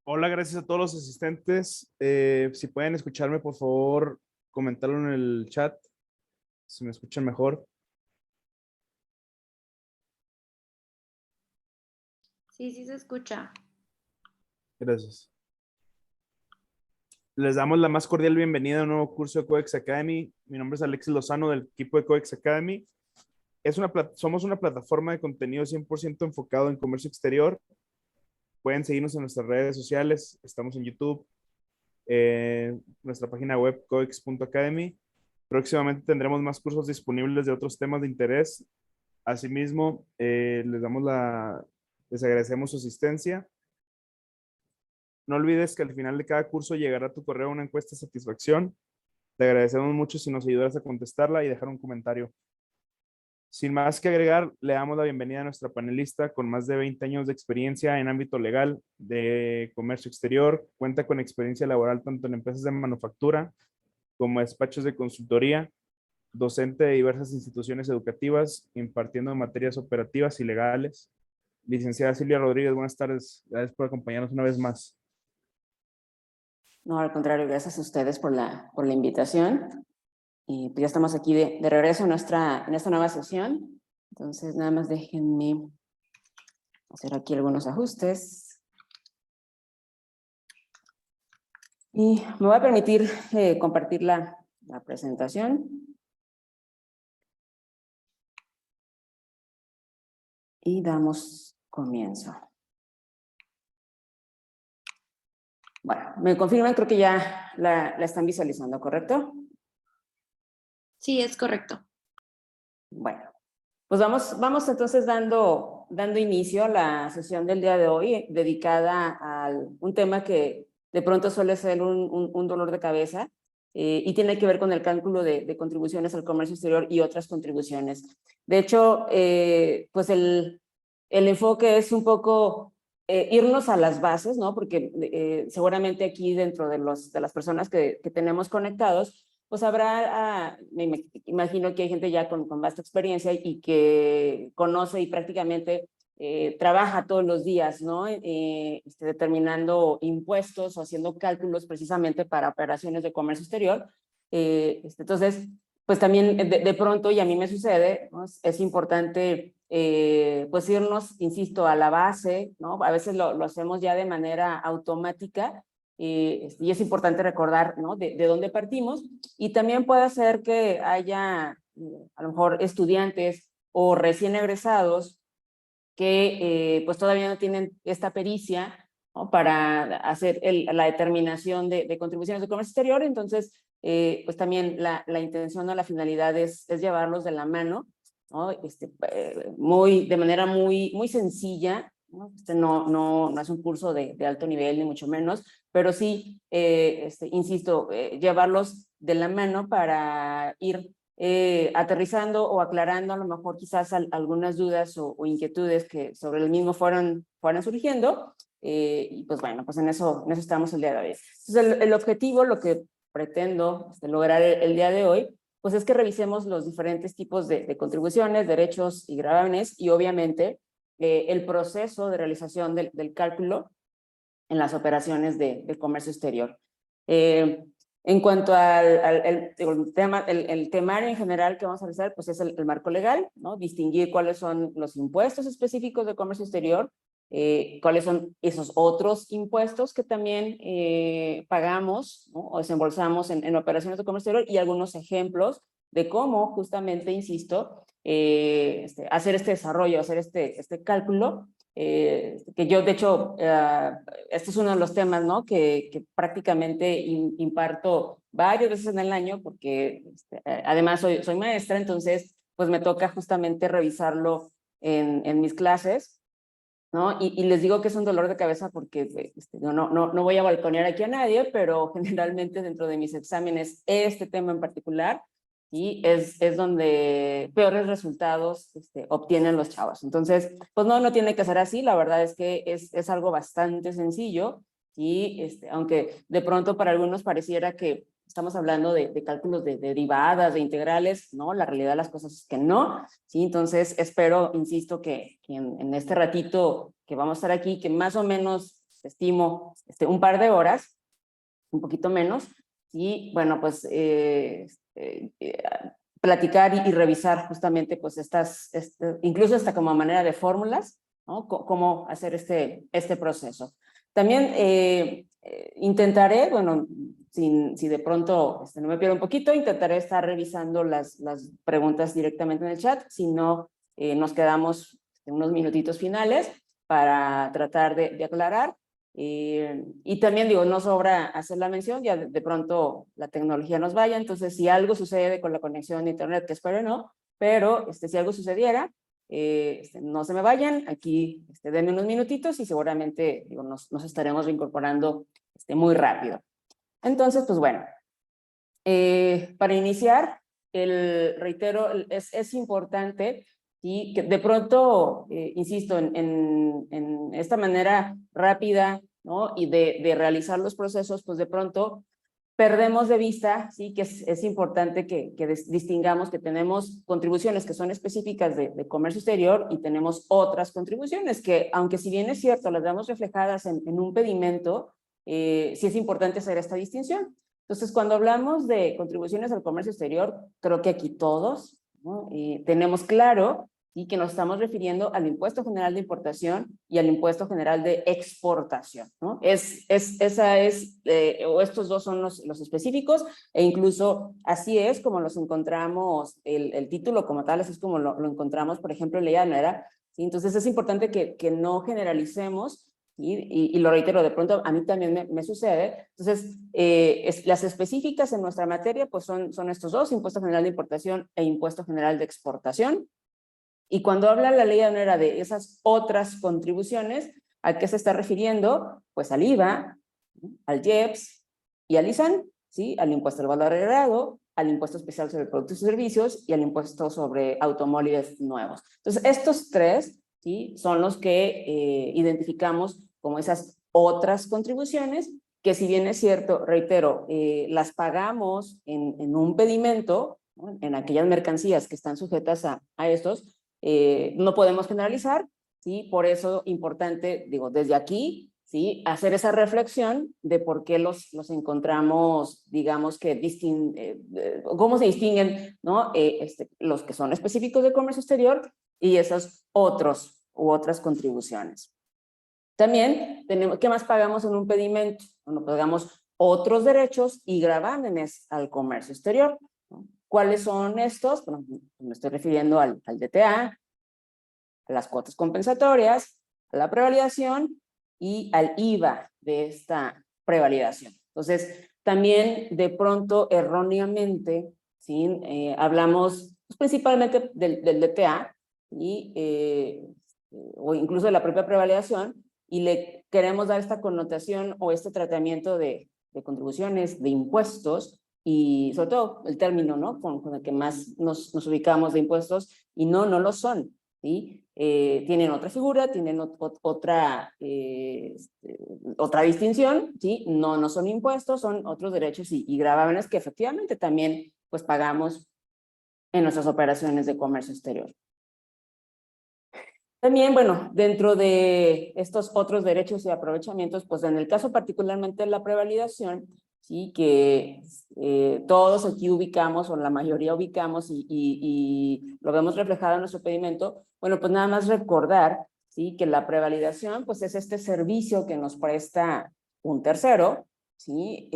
Hola, gracias a todos los asistentes. Si pueden escucharme, por favor, comentarlo en el chat, si me escuchan mejor. Sí, sí se escucha. Gracias. Les damos la más cordial bienvenida a un nuevo curso de Codex Academy. Mi nombre es Alexis Lozano del equipo de Codex Academy. Somos una plataforma de contenido 100% enfocado en comercio exterior. Pueden seguirnos en nuestras redes sociales. Estamos en YouTube, nuestra página web codex.academy. Próximamente tendremos más cursos disponibles de otros temas de interés. Asimismo, les agradecemos su asistencia. No olvides que al final de cada curso llegará a tu correo una encuesta de satisfacción. Te agradecemos mucho si nos ayudas a contestarla y dejar un comentario. Sin más que agregar, le damos la bienvenida a nuestra panelista con más de 20 años de experiencia en ámbito legal de comercio exterior. Cuenta con experiencia laboral tanto en empresas de manufactura como despachos de consultoría, docente de diversas instituciones educativas, impartiendo materias operativas y legales. Licenciada Silvia Rodríguez, buenas tardes. Gracias por acompañarnos una vez más. No, al contrario, gracias a ustedes por la invitación. Y pues ya estamos aquí de regreso en esta nueva sesión. Entonces, nada más déjenme hacer aquí algunos ajustes. Y me voy a permitir compartir la presentación. Y damos comienzo. Bueno, me confirman, creo que ya la están visualizando, ¿correcto? Sí, es correcto. Bueno, pues vamos entonces dando inicio a la sesión del día de hoy, dedicada a un tema que de pronto suele ser un dolor de cabeza y tiene que ver con el cálculo de contribuciones al comercio exterior y otras contribuciones. De hecho, pues el enfoque es un poco irnos a las bases, ¿no? Porque seguramente aquí dentro de las personas que tenemos conectados, pues habrá, me imagino que hay gente ya con vasta experiencia y que conoce y prácticamente trabaja todos los días, ¿no? Determinando impuestos o haciendo cálculos precisamente para operaciones de comercio exterior. Entonces, pues también de pronto, y a mí me sucede, ¿no? Es importante pues irnos, insisto, a la base, ¿no? A veces lo hacemos ya de manera automática, y es importante recordar, ¿no? de dónde partimos, y también puede ser que haya a lo mejor estudiantes o recién egresados que pues todavía no tienen esta pericia, ¿no? Para hacer la determinación de contribuciones de comercio exterior. Entonces pues también la intención o la finalidad es llevarlos de la mano, ¿no? De manera muy sencilla, ¿no? No es un curso de alto nivel ni mucho menos, pero sí, insisto, llevarlos de la mano para ir aterrizando o aclarando a lo mejor quizás algunas dudas o inquietudes que sobre el mismo fueran surgiendo, y pues bueno, pues en eso estamos el día de hoy. Entonces el objetivo, lo que pretendo lograr el día de hoy, pues es que revisemos los diferentes tipos de contribuciones, derechos y gravámenes, y obviamente el proceso de realización del cálculo en las operaciones de comercio exterior. En cuanto al tema, el temario en general que vamos a realizar, pues es el marco legal, ¿no? Distinguir cuáles son los impuestos específicos de comercio exterior, cuáles son esos otros impuestos que también pagamos, ¿no? O desembolsamos en operaciones de comercio exterior, y algunos ejemplos de cómo justamente, insisto, hacer este desarrollo, hacer este cálculo, que yo de hecho, este es uno de los temas, ¿no? que prácticamente imparto varias veces en el año, porque además soy maestra, entonces pues me toca justamente revisarlo en mis clases, ¿no? Y les digo que es un dolor de cabeza porque no voy a balconear aquí a nadie, pero generalmente dentro de mis exámenes este tema en particular, y es donde peores resultados obtienen los chavos. Entonces, pues no tiene que ser así. La verdad es que es algo bastante sencillo, y aunque de pronto para algunos pareciera que estamos hablando de cálculos de derivadas, de integrales, ¿no? La realidad de las cosas es que no, ¿sí? Entonces espero, insisto, que en este ratito que vamos a estar aquí, que más o menos estimo un par de horas, un poquito menos, y bueno, pues platicar y revisar justamente pues incluso hasta como manera de fórmulas, ¿no? Cómo hacer este proceso. También intentaré, bueno, si de pronto no me pierdo un poquito, intentaré estar revisando las preguntas directamente en el chat, si no nos quedamos unos minutitos finales para tratar de aclarar. Y también digo, no sobra hacer la mención, ya de pronto la tecnología nos vaya, entonces si algo sucede con la conexión de internet, que espero no, pero si algo sucediera, no se me vayan, aquí denme unos minutitos y seguramente digo, nos estaremos reincorporando muy rápido. Entonces, pues bueno, para iniciar, reitero, es importante y que de pronto, insisto, en esta manera rápida, ¿no? Y de realizar los procesos, pues de pronto perdemos de vista, sí, que es importante que distingamos que tenemos contribuciones que son específicas de comercio exterior y tenemos otras contribuciones que, aunque si bien es cierto, las vemos reflejadas en un pedimento, sí es importante hacer esta distinción. Entonces, cuando hablamos de contribuciones al comercio exterior, creo que aquí todos, ¿no? Tenemos claro y que nos estamos refiriendo al impuesto general de importación y al impuesto general de exportación, ¿no? O estos dos son los específicos, e incluso así es como los encontramos, el título como tal, así es como lo encontramos, por ejemplo, en Ley Aduanera, ¿sí? Entonces es importante que no generalicemos, y lo reitero, de pronto a mí también me sucede. Entonces, las específicas en nuestra materia pues son estos dos, impuesto general de importación e impuesto general de exportación. Y cuando habla la ley aduanera de esas otras contribuciones, ¿a qué se está refiriendo? Pues al IVA, al IEPS y al ISAN, ¿sí? Al impuesto al valor agregado, al impuesto especial sobre productos y servicios y al impuesto sobre automóviles nuevos. Entonces, estos tres, ¿sí? Son los que identificamos como esas otras contribuciones que, si bien es cierto, reitero, las pagamos en un pedimento, ¿no? En aquellas mercancías que están sujetas a estos, no podemos generalizar, ¿sí? Por eso importante, digo, desde aquí, ¿sí? Hacer esa reflexión de por qué los encontramos, digamos que, cómo se distinguen, ¿no? Los que son específicos de comercio exterior y esos otros u otras contribuciones. También tenemos, ¿qué más pagamos en un pedimento? Bueno, pagamos otros derechos y gravámenes al comercio exterior, ¿no? ¿Cuáles son estos? Bueno, me estoy refiriendo al DTA, a las cuotas compensatorias, a la prevalidación y al IVA de esta prevalidación. Entonces, también de pronto erróneamente, ¿sí? Hablamos pues, principalmente del DTA o incluso de la propia prevalidación, y le queremos dar esta connotación o este tratamiento de contribuciones, de impuestos, y sobre todo el término, ¿no? Con el que más nos ubicamos de impuestos, y no lo son, ¿sí? Tienen otra figura, tienen otra distinción, ¿sí? No son impuestos, son otros derechos y gravámenes que efectivamente también pues pagamos en nuestras operaciones de comercio exterior. También, bueno, dentro de estos otros derechos y aprovechamientos, pues en el caso particularmente de la prevalidación, sí, que todos aquí ubicamos, o la mayoría ubicamos, y lo vemos reflejado en nuestro pedimento, bueno, pues nada más recordar, sí, que la prevalidación, pues es este servicio que nos presta un tercero, sí,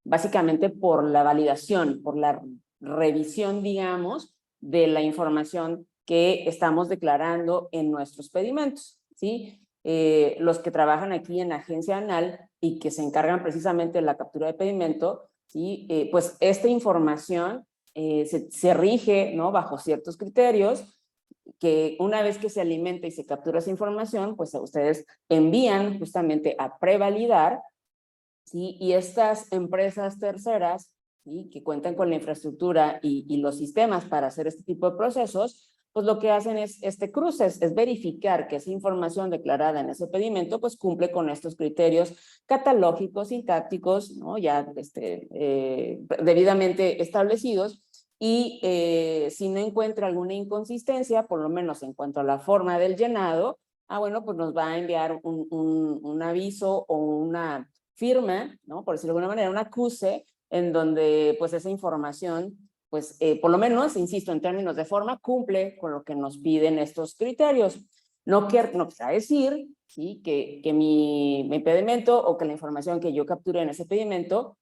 básicamente por la validación, por la revisión, digamos, de la información que estamos declarando en nuestros pedimentos, ¿sí? Los que trabajan aquí en la agencia ANAL y que se encargan precisamente de la captura de pedimento, ¿sí? Pues esta información se rige, ¿no? Bajo ciertos criterios que una vez que se alimenta y se captura esa información, pues a ustedes envían justamente a prevalidar, ¿sí? Y estas empresas terceras, ¿sí? Que cuentan con la infraestructura y los sistemas para hacer este tipo de procesos, pues lo que hacen es cruce, es verificar que esa información declarada en ese pedimento pues cumple con estos criterios catalógicos, sintácticos, ¿no? Ya debidamente establecidos, y si no encuentra alguna inconsistencia, por lo menos en cuanto a la forma del llenado, bueno, pues nos va a enviar un aviso o una firma, ¿no? Por decirlo de alguna manera, un acuse en donde pues esa información, pues por lo menos, insisto, en términos de forma, cumple con lo que nos piden estos criterios. No quiere decir, ¿sí?, que mi pedimento o que la información que yo capture en ese pedimento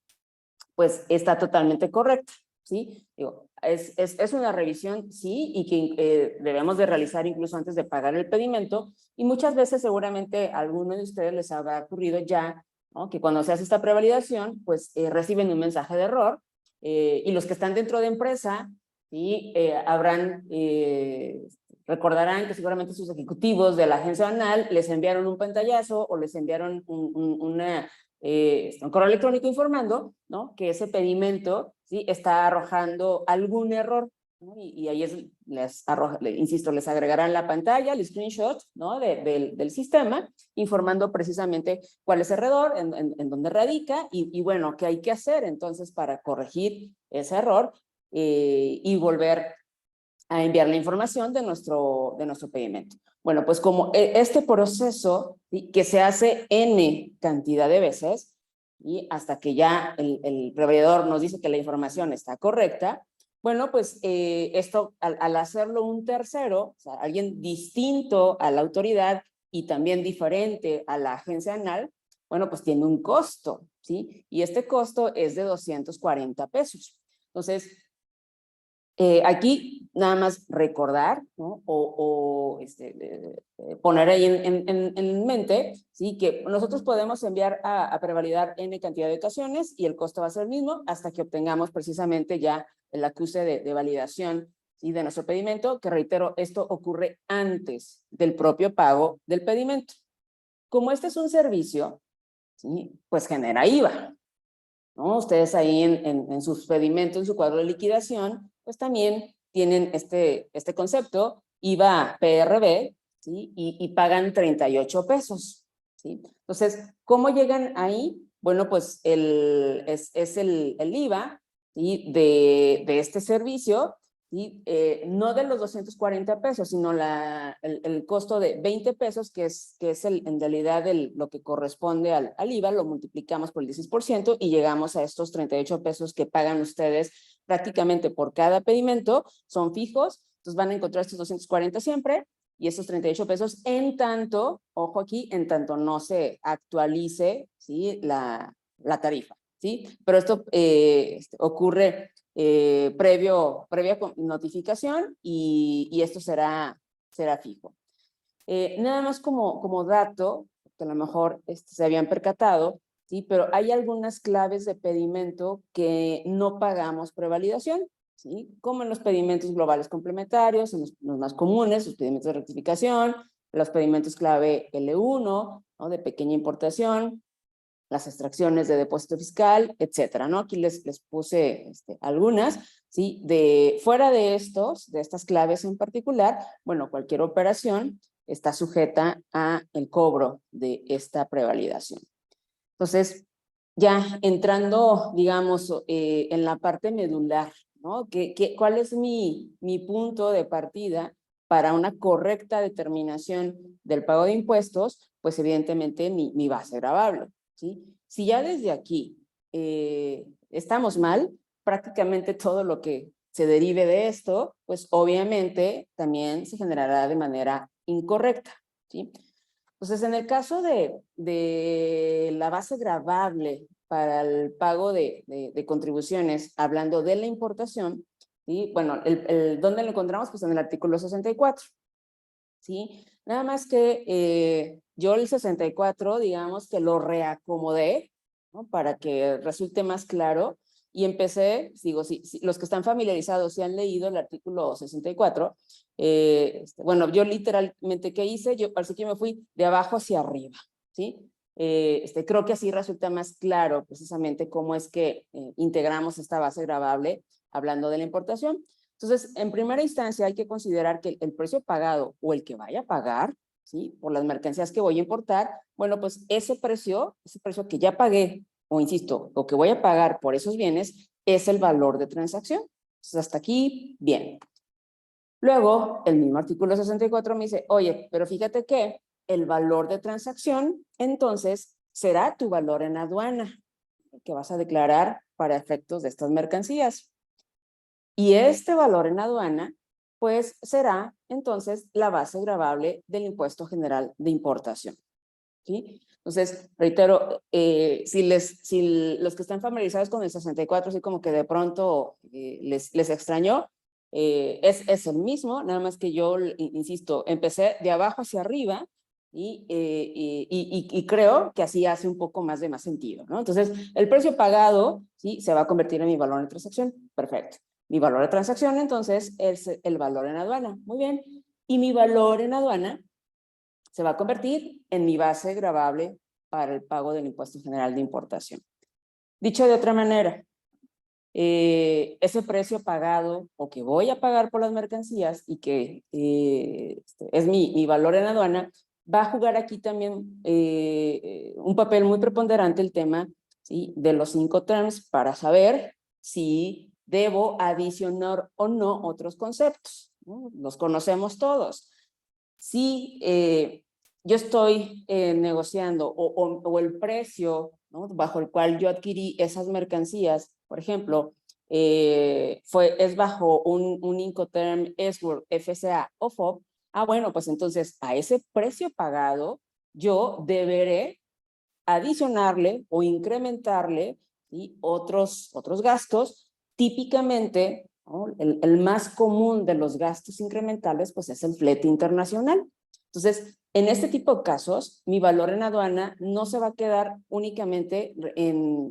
pues está totalmente correcta, ¿sí? Digo, es una revisión, sí, y que debemos de realizar incluso antes de pagar el pedimento, y muchas veces seguramente a algunos de ustedes les habrá ocurrido ya, ¿no?, que cuando se hace esta prevalidación, pues reciben un mensaje de error, y los que están dentro de empresa, ¿sí?, recordarán que seguramente sus ejecutivos de la agencia banal les enviaron un pantallazo o les enviaron un correo electrónico informando, ¿no?, que ese pedimento, ¿sí?, está arrojando algún error, ¿no? Y ahí insisto, les agregarán la pantalla, el screenshot, ¿no?, del sistema, informando precisamente cuál es el error, en dónde radica, y bueno, qué hay que hacer entonces para corregir ese error y volver a enviar la información de nuestro pedimento. Bueno, pues como este proceso, ¿sí?, que se hace N cantidad de veces, y hasta que ya el proveedor nos dice que la información está correcta, bueno, pues esto al hacerlo un tercero, o sea, alguien distinto a la autoridad y también diferente a la agencia anal, bueno, pues tiene un costo, ¿sí? Y este costo es de 240 pesos. Entonces, aquí nada más recordar, ¿no?, poner ahí en mente, ¿sí?, que nosotros podemos enviar a prevalidar N cantidad de ocasiones y el costo va a ser el mismo hasta que obtengamos precisamente ya el acuse de validación, ¿sí?, de nuestro pedimento, que reitero, esto ocurre antes del propio pago del pedimento. Como este es un servicio, ¿sí?, pues genera IVA, ¿no? Ustedes ahí en sus pedimentos, en su cuadro de liquidación, pues también tienen este concepto, IVA PRB, ¿sí?, y pagan 38 pesos, ¿sí? Entonces, ¿cómo llegan ahí? Bueno, pues es el IVA, ¿sí?, de este servicio, ¿sí? No de los 240 pesos, sino el costo de 20 pesos, que es en realidad lo que corresponde al IVA, lo multiplicamos por el 16% y llegamos a estos 38 pesos que pagan ustedes prácticamente por cada pedimento, son fijos, entonces van a encontrar estos 240 siempre, y estos 38 pesos en tanto, ojo aquí, en tanto no se actualice, ¿sí?, la tarifa, ¿sí? Pero esto ocurre previa notificación y esto será fijo. Nada más como dato, que a lo mejor se habían percatado, ¿sí?, pero hay algunas claves de pedimento que no pagamos prevalidación, ¿sí?, como en los pedimentos globales complementarios, en los más comunes, los pedimentos de rectificación, los pedimentos clave L1, ¿no?, de pequeña importación, las extracciones de depósito fiscal, etcétera, ¿no? Aquí les puse algunas, ¿sí? Fuera de estas claves en particular, bueno, cualquier operación está sujeta a el cobro de esta prevalidación. Entonces, ya entrando, digamos, en la parte medular, ¿no? ¿Cuál es mi punto de partida para una correcta determinación del pago de impuestos? Pues evidentemente mi base gravable, ¿sí? Si ya desde aquí estamos mal, prácticamente todo lo que se derive de esto, pues obviamente también se generará de manera incorrecta, ¿sí? Entonces, en el caso de la base gravable para el pago de contribuciones, hablando de la importación, ¿sí? Bueno, ¿dónde lo encontramos? Pues en el artículo 64, ¿sí? Nada más que yo el 64, digamos que lo reacomodé, ¿no?, para que resulte más claro, y empecé, digo, si los que están familiarizados, si han leído el artículo 64, bueno, yo literalmente, ¿qué hice? Yo parece que me fui de abajo hacia arriba, ¿sí? Creo que así resulta más claro precisamente cómo es que integramos esta base gravable hablando de la importación. Entonces, en primera instancia hay que considerar que el precio pagado o el que vaya a pagar, ¿sí?, por las mercancías que voy a importar, bueno, pues ese precio que ya pagué, o insisto, lo que voy a pagar por esos bienes es el valor de transacción. Entonces, hasta aquí, bien. Luego, el mismo artículo 64 me dice, oye, pero fíjate que el valor de transacción, entonces será tu valor en aduana que vas a declarar para efectos de estas mercancías. Y este valor en aduana, pues será entonces la base gravable del impuesto general de importación. ¿Sí? Entonces, reitero, si los que están familiarizados con el 64, así como que de pronto les extrañó, es el mismo, nada más que yo, insisto, empecé de abajo hacia arriba y creo que así hace un poco más sentido, ¿no? Entonces, el precio pagado, ¿sí? Se va a convertir en mi valor de transacción. Perfecto. Mi valor de transacción, entonces, es el valor en aduana. Muy bien. Y mi valor en aduana se va a convertir en mi base gravable para el pago del impuesto general de importación. Dicho de otra manera, ese precio pagado o que voy a pagar por las mercancías y que es mi valor en aduana, va a jugar aquí también un papel muy preponderante el tema, ¿sí? De los Incoterms para saber si debo adicionar o no otros conceptos, ¿no? Los conocemos todos. Si yo estoy negociando o el precio, ¿no? Bajo el cual yo adquirí esas mercancías, por ejemplo, es bajo un Incoterm S-Word, FCA o FOB, bueno, pues entonces a ese precio pagado yo deberé adicionarle o incrementarle, ¿sí? otros gastos, típicamente, ¿no? El más común de los gastos incrementales pues es el flete internacional. Entonces, en este tipo de casos, mi valor en aduana no se va a quedar únicamente en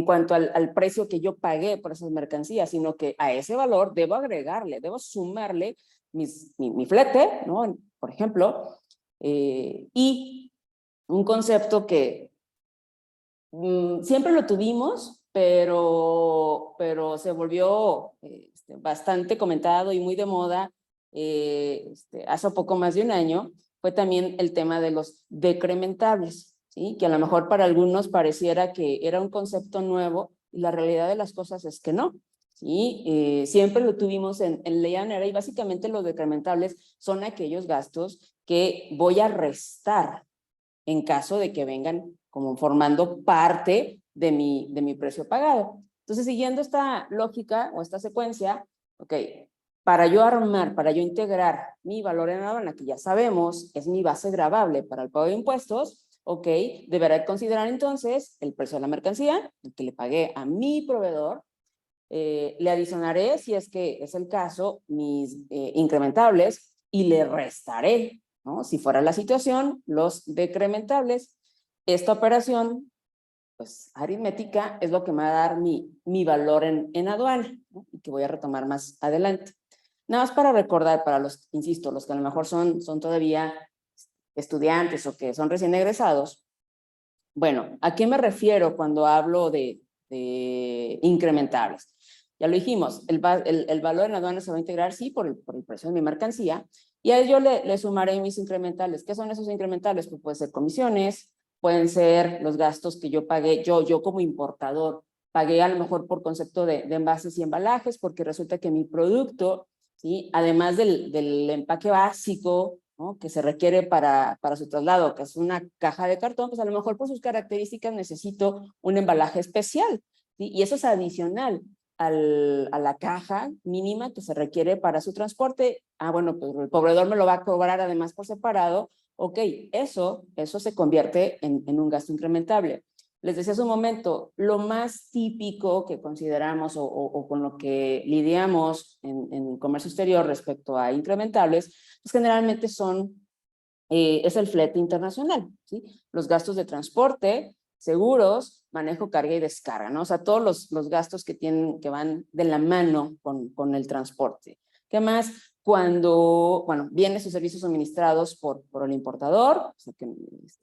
cuanto al precio que yo pagué por esas mercancías, sino que a ese valor debo agregarle, debo sumarle mi flete, ¿no? Por ejemplo, y un concepto que siempre lo tuvimos, pero se volvió bastante comentado y muy de moda hace poco más de un año, fue también el tema de los decrementables, ¿sí? Que a lo mejor para algunos pareciera que era un concepto nuevo y la realidad de las cosas es que no. ¿Sí? Siempre lo tuvimos en ley anera y básicamente los decrementables son aquellos gastos que voy a restar en caso de que vengan como formando parte de mi precio pagado. Entonces, siguiendo esta lógica o esta secuencia, ok, para yo integrar mi valor en aduana, que ya sabemos es mi base gravable para el pago de impuestos, ok, deberé considerar entonces el precio de la mercancía, el que le pagué a mi proveedor, le adicionaré, si es que es el caso, mis incrementables y le restaré, ¿no? Si fuera la situación, los decrementables. Esta operación, pues aritmética, es lo que me va a dar mi valor en aduana, ¿no? Y que voy a retomar más adelante. Nada más para recordar, para los, insisto, los que a lo mejor son todavía estudiantes o que son recién egresados. Bueno, ¿a qué me refiero cuando hablo de incrementables? Ya lo dijimos, el valor en aduana se va a integrar, sí, por el precio de mi mercancía, y a ello le sumaré mis incrementales. ¿Qué son esos incrementales? Pues pueden ser comisiones, pueden ser los gastos que yo pagué, yo como importador, pagué a lo mejor por concepto de envases y embalajes, porque resulta que mi producto, ¿sí? Además del empaque básico, ¿no? Que se requiere para su traslado, que es una caja de cartón, pues a lo mejor por sus características necesito un embalaje especial, ¿sí? Y eso es adicional a la caja mínima que se requiere para su transporte. Bueno, pues el proveedor me lo va a cobrar además por separado. Ok, eso se convierte en un gasto incrementable. Les decía hace un momento, lo más típico que consideramos o con lo que lidiamos en comercio exterior respecto a incrementables, pues generalmente es el flete internacional, ¿sí? Los gastos de transporte, seguros, manejo, carga y descarga, ¿no? O sea, todos los gastos que van de la mano con el transporte. ¿Qué más? Cuando, bienes o servicios suministrados por el importador, o sea,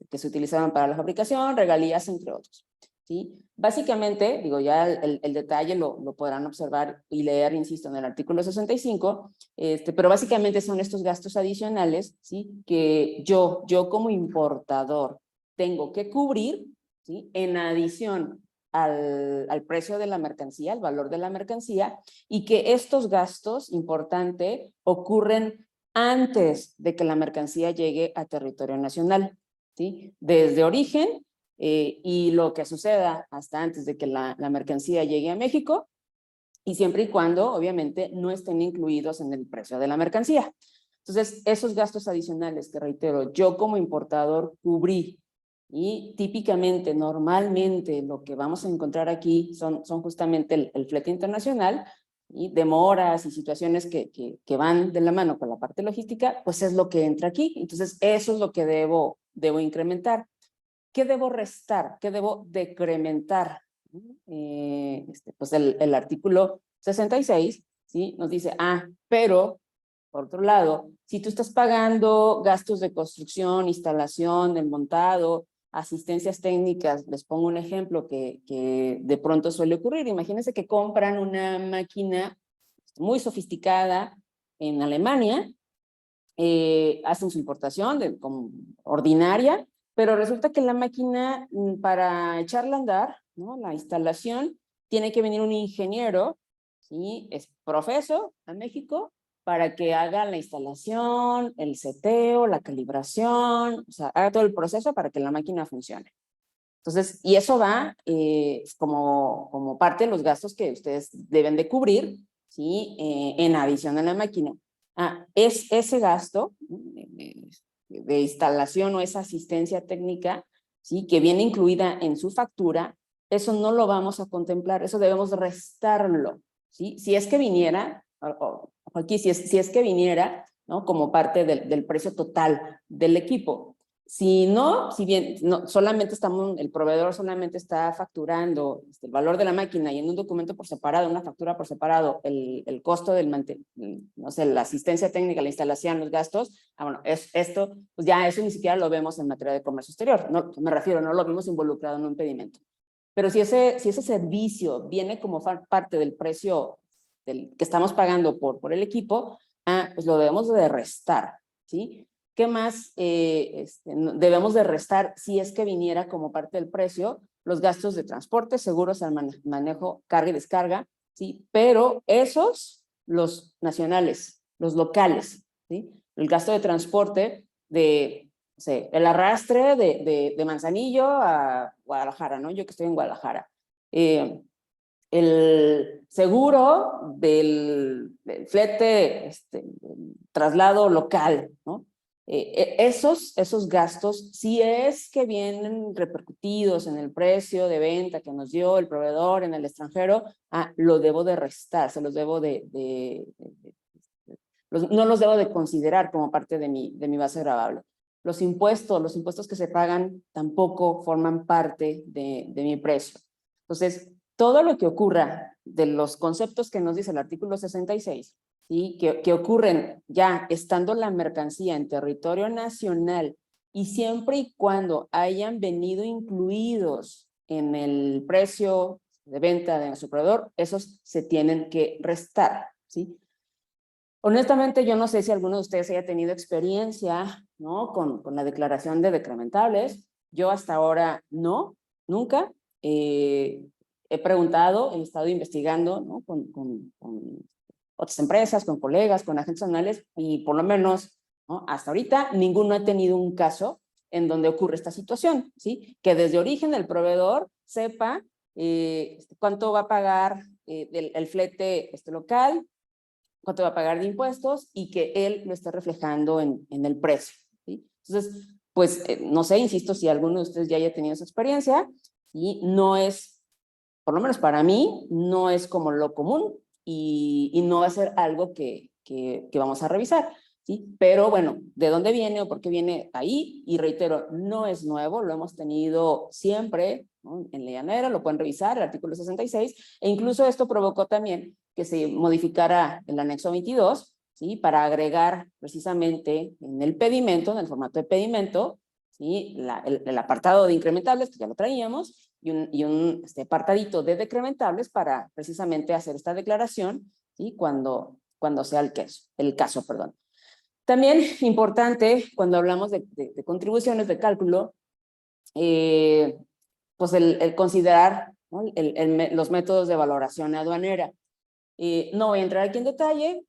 que se utilizaban para la fabricación, regalías, entre otros, ¿sí? Básicamente, digo, ya el detalle lo podrán observar y leer, insisto, en el artículo 65, pero básicamente son estos gastos adicionales, ¿sí? Que yo como importador tengo que cubrir, ¿sí? En adición al precio de la mercancía, al valor de la mercancía, y que estos gastos, importante, ocurren antes de que la mercancía llegue a territorio nacional, ¿sí? Desde origen y lo que suceda hasta antes de que la mercancía llegue a México, y siempre y cuando, obviamente, no estén incluidos en el precio de la mercancía. Entonces, esos gastos adicionales que, reitero, yo como importador cubrí, y típicamente, normalmente, lo que vamos a encontrar aquí son justamente el flete internacional, y demoras y situaciones que van de la mano con la parte logística, pues es lo que entra aquí. Entonces, eso es lo que debo incrementar. ¿Qué debo restar? ¿Qué debo decrementar? Pues el artículo 66, ¿sí? Nos dice, pero, por otro lado, si tú estás pagando gastos de construcción, instalación, el montado, asistencias técnicas, les pongo un ejemplo que de pronto suele ocurrir. Imagínense que compran una máquina muy sofisticada en Alemania, hacen su importación como ordinaria, pero resulta que la máquina, para echarla a andar, ¿no? La instalación, tiene que venir un ingeniero, ¿sí? Es profeso a México para que haga la instalación, el seteo, la calibración, o sea, haga todo el proceso para que la máquina funcione. Entonces, y eso va como parte de los gastos que ustedes deben de cubrir, ¿sí? En adición a la máquina. Es ese gasto de instalación o esa asistencia técnica, ¿sí? Que viene incluida en su factura, eso no lo vamos a contemplar, eso debemos restarlo, ¿sí? Si es que viniera, aquí si es que viniera, ¿no? Como parte del precio total del equipo. Si no, si bien no, el proveedor solamente está facturando el valor de la máquina y en un documento por separado, una factura por separado, el costo del no sé, la asistencia técnica, la instalación, los gastos, bueno, esto, pues ya eso ni siquiera lo vemos en materia de comercio exterior, no, me refiero, no lo vemos involucrado en un pedimento. Pero si ese servicio viene como parte del precio que estamos pagando por el equipo, pues lo debemos de restar, ¿sí? ¿Qué más debemos de restar si es que viniera como parte del precio? Los gastos de transporte, seguros al manejo, carga y descarga, ¿sí? Pero esos, los nacionales, los locales, ¿sí? El gasto de transporte de, no sé, el arrastre de Manzanillo a Guadalajara, ¿no? Yo que estoy en Guadalajara. El seguro del flete, traslado local, ¿no? Esos gastos, si es que vienen repercutidos en el precio de venta que nos dio el proveedor en el extranjero, lo debo de restar, se los debo no los debo de considerar como parte de mi base gravable. Los impuestos que se pagan tampoco forman parte de mi precio. Entonces, todo lo que ocurra de los conceptos que nos dice el artículo 66, ¿sí? que ocurren ya estando la mercancía en territorio nacional y siempre y cuando hayan venido incluidos en el precio de venta de nuestro proveedor, esos se tienen que restar, ¿sí? Honestamente, yo no sé si alguno de ustedes haya tenido experiencia, ¿no? con la declaración de decrementables. Yo hasta ahora no, nunca. He preguntado, he estado investigando, ¿no? con otras empresas, con colegas, con agentes anuales, y por lo menos, ¿no? Hasta ahorita ninguno ha tenido un caso en donde ocurre esta situación, ¿sí? Que desde origen el proveedor sepa cuánto va a pagar el flete local, cuánto va a pagar de impuestos y que él lo esté reflejando en el precio, ¿sí? Entonces, pues, no sé, insisto, si alguno de ustedes ya haya tenido esa experiencia, y no es, por lo menos para mí, no es como lo común y no va a ser algo que vamos a revisar, ¿sí? Pero bueno, ¿de dónde viene o por qué viene ahí? Y reitero, no es nuevo, lo hemos tenido siempre, ¿no? En Ley Anera, lo pueden revisar, el artículo 66, e incluso esto provocó también que se modificara el anexo 22, ¿sí? Para agregar precisamente en el pedimento, en el formato de pedimento, ¿sí? El apartado de incrementables, que ya lo traíamos, y un apartadito de decrementables para precisamente hacer esta declaración, ¿sí? Cuando sea el caso. También importante, cuando hablamos de contribuciones de cálculo, pues el considerar, ¿no? Los métodos de valoración aduanera. No voy a entrar aquí en detalle,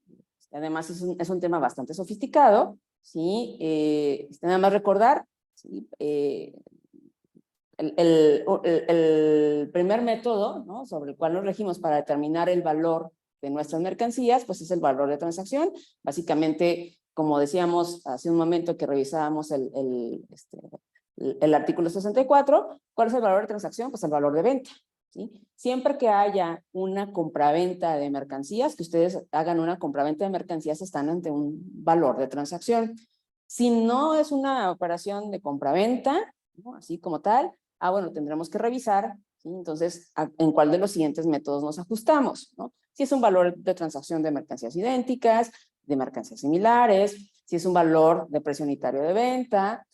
además es un tema bastante sofisticado, ¿sí? Nada más recordar, ¿sí? El primer método, ¿no?, sobre el cual nos regimos para determinar el valor de nuestras mercancías, pues es el valor de transacción. Básicamente, como decíamos hace un momento que revisábamos el artículo 64, ¿cuál es el valor de transacción? Pues el valor de venta, ¿sí? Siempre que haya una compraventa de mercancías, que ustedes hagan una compraventa de mercancías, están ante un valor de transacción. Si no es una operación de compraventa, ¿no?, así como tal, bueno, tendremos que revisar, ¿sí? Entonces, en cuál de los siguientes métodos nos ajustamos, ¿no? Si es un valor de transacción de mercancías idénticas, de mercancías similares, si es un valor de precio unitario de venta,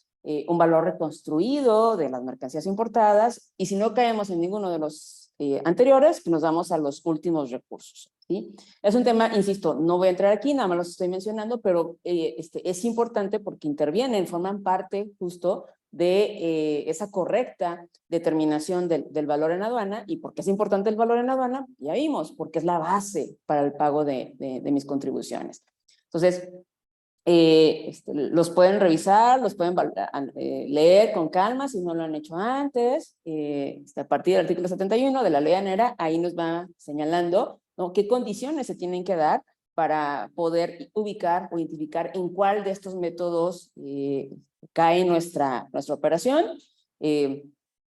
un valor reconstruido de las mercancías importadas, y si no caemos en ninguno de los anteriores, pues nos vamos a los últimos recursos, ¿sí? Es un tema, insisto, no voy a entrar aquí, nada más los estoy mencionando, pero es importante porque intervienen, forman parte justo de esa correcta determinación del valor en aduana. ¿Y por qué es importante el valor en aduana? Ya vimos, porque es la base para el pago de mis contribuciones. Entonces, los pueden revisar, los pueden leer con calma si no lo han hecho antes. A partir del artículo 71 de la ley anera, ahí nos va señalando, ¿no?, qué condiciones se tienen que dar para poder ubicar o identificar en cuál de estos métodos cae nuestra operación.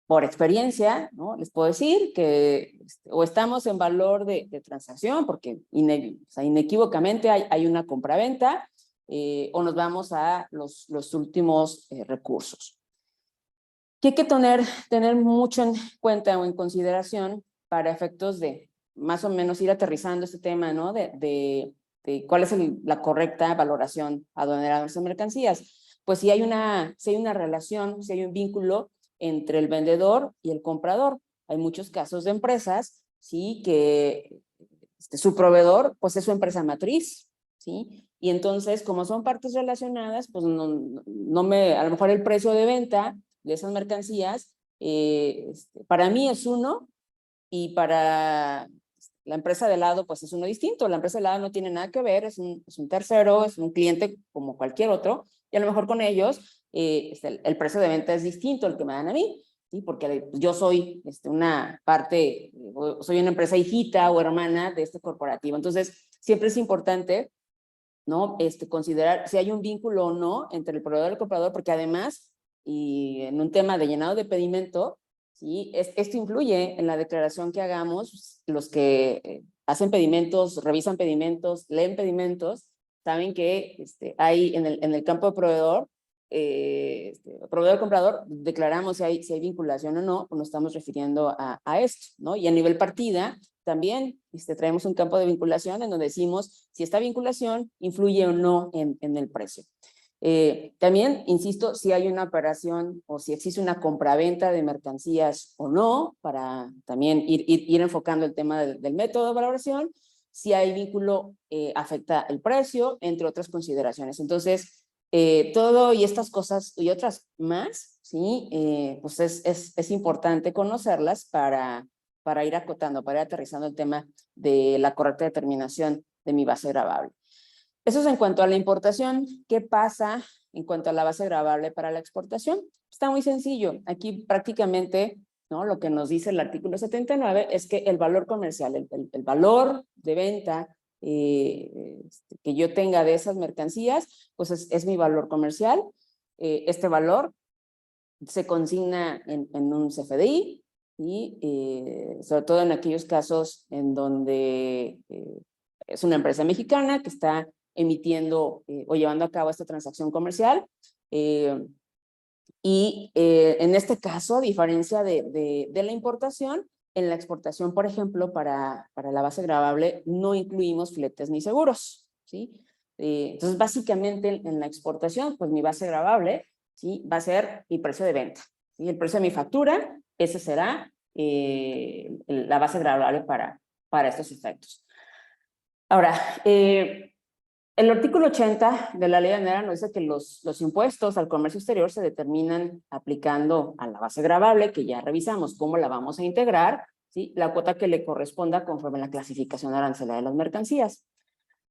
Por experiencia, ¿no?, les puedo decir que o estamos en valor de transacción, porque inequívocamente hay una compraventa, o nos vamos a los últimos recursos. ¿Qué hay que tener mucho en cuenta o en consideración para efectos de más o menos ir aterrizando este tema, ¿no?, de cuál es la correcta valoración aduanera de nuestras mercancías? Pues si hay una relación, si hay un vínculo entre el vendedor y el comprador. Hay muchos casos de empresas, ¿sí?, que su proveedor pues es su empresa matriz, ¿sí? Y entonces, como son partes relacionadas, pues a lo mejor el precio de venta de esas mercancías para mí es uno, y para la empresa de lado pues es uno distinto. La empresa de lado no tiene nada que ver, es un tercero, es un cliente como cualquier otro, y a lo mejor con ellos el precio de venta es distinto al que me dan a mí, ¿sí? Porque yo soy una parte, soy una empresa hijita o hermana de este corporativo. Entonces, siempre es importante, ¿no?, considerar si hay un vínculo o no entre el proveedor y el comprador, porque además, y en un tema de llenado de pedimento, ¿sí?, esto influye en la declaración que hagamos. Los que hacen pedimentos, revisan pedimentos, leen pedimentos, saben que hay en el campo de proveedor, proveedor-comprador, declaramos si hay vinculación o no, o nos estamos refiriendo a esto, ¿no? Y a nivel partida, también traemos un campo de vinculación en donde decimos si esta vinculación influye o no en el precio. También, insisto, si hay una operación o si existe una compraventa de mercancías o no, para también ir enfocando el tema del método de valoración. Si hay vínculo, afecta el precio, entre otras consideraciones. Entonces, todo y estas cosas y otras más, ¿sí? Pues es importante conocerlas para ir acotando, para ir aterrizando el tema de la correcta determinación de mi base gravable. Eso es en cuanto a la importación. ¿Qué pasa en cuanto a la base gravable para la exportación? Está muy sencillo. Aquí prácticamente, ¿no?, lo que nos dice el artículo 79 es que el valor comercial, el valor de venta que yo tenga de esas mercancías, pues es mi valor comercial. Este valor se consigna en un CFDI, y sobre todo en aquellos casos en donde es una empresa mexicana que está emitiendo o llevando a cabo esta transacción comercial. En este caso, a diferencia de la importación, en la exportación, por ejemplo, para la base gravable, no incluimos fletes ni seguros, ¿sí? Entonces, básicamente, en la exportación, pues mi base gravable, ¿sí?, va a ser mi precio de venta, ¿sí? El precio de mi factura, ese será la base gravable para estos efectos. Ahora, el artículo 80 de la ley anera nos dice que los impuestos al comercio exterior se determinan aplicando a la base gravable, que ya revisamos cómo la vamos a integrar, ¿sí?, la cuota que le corresponda conforme a la clasificación arancelaria de las mercancías.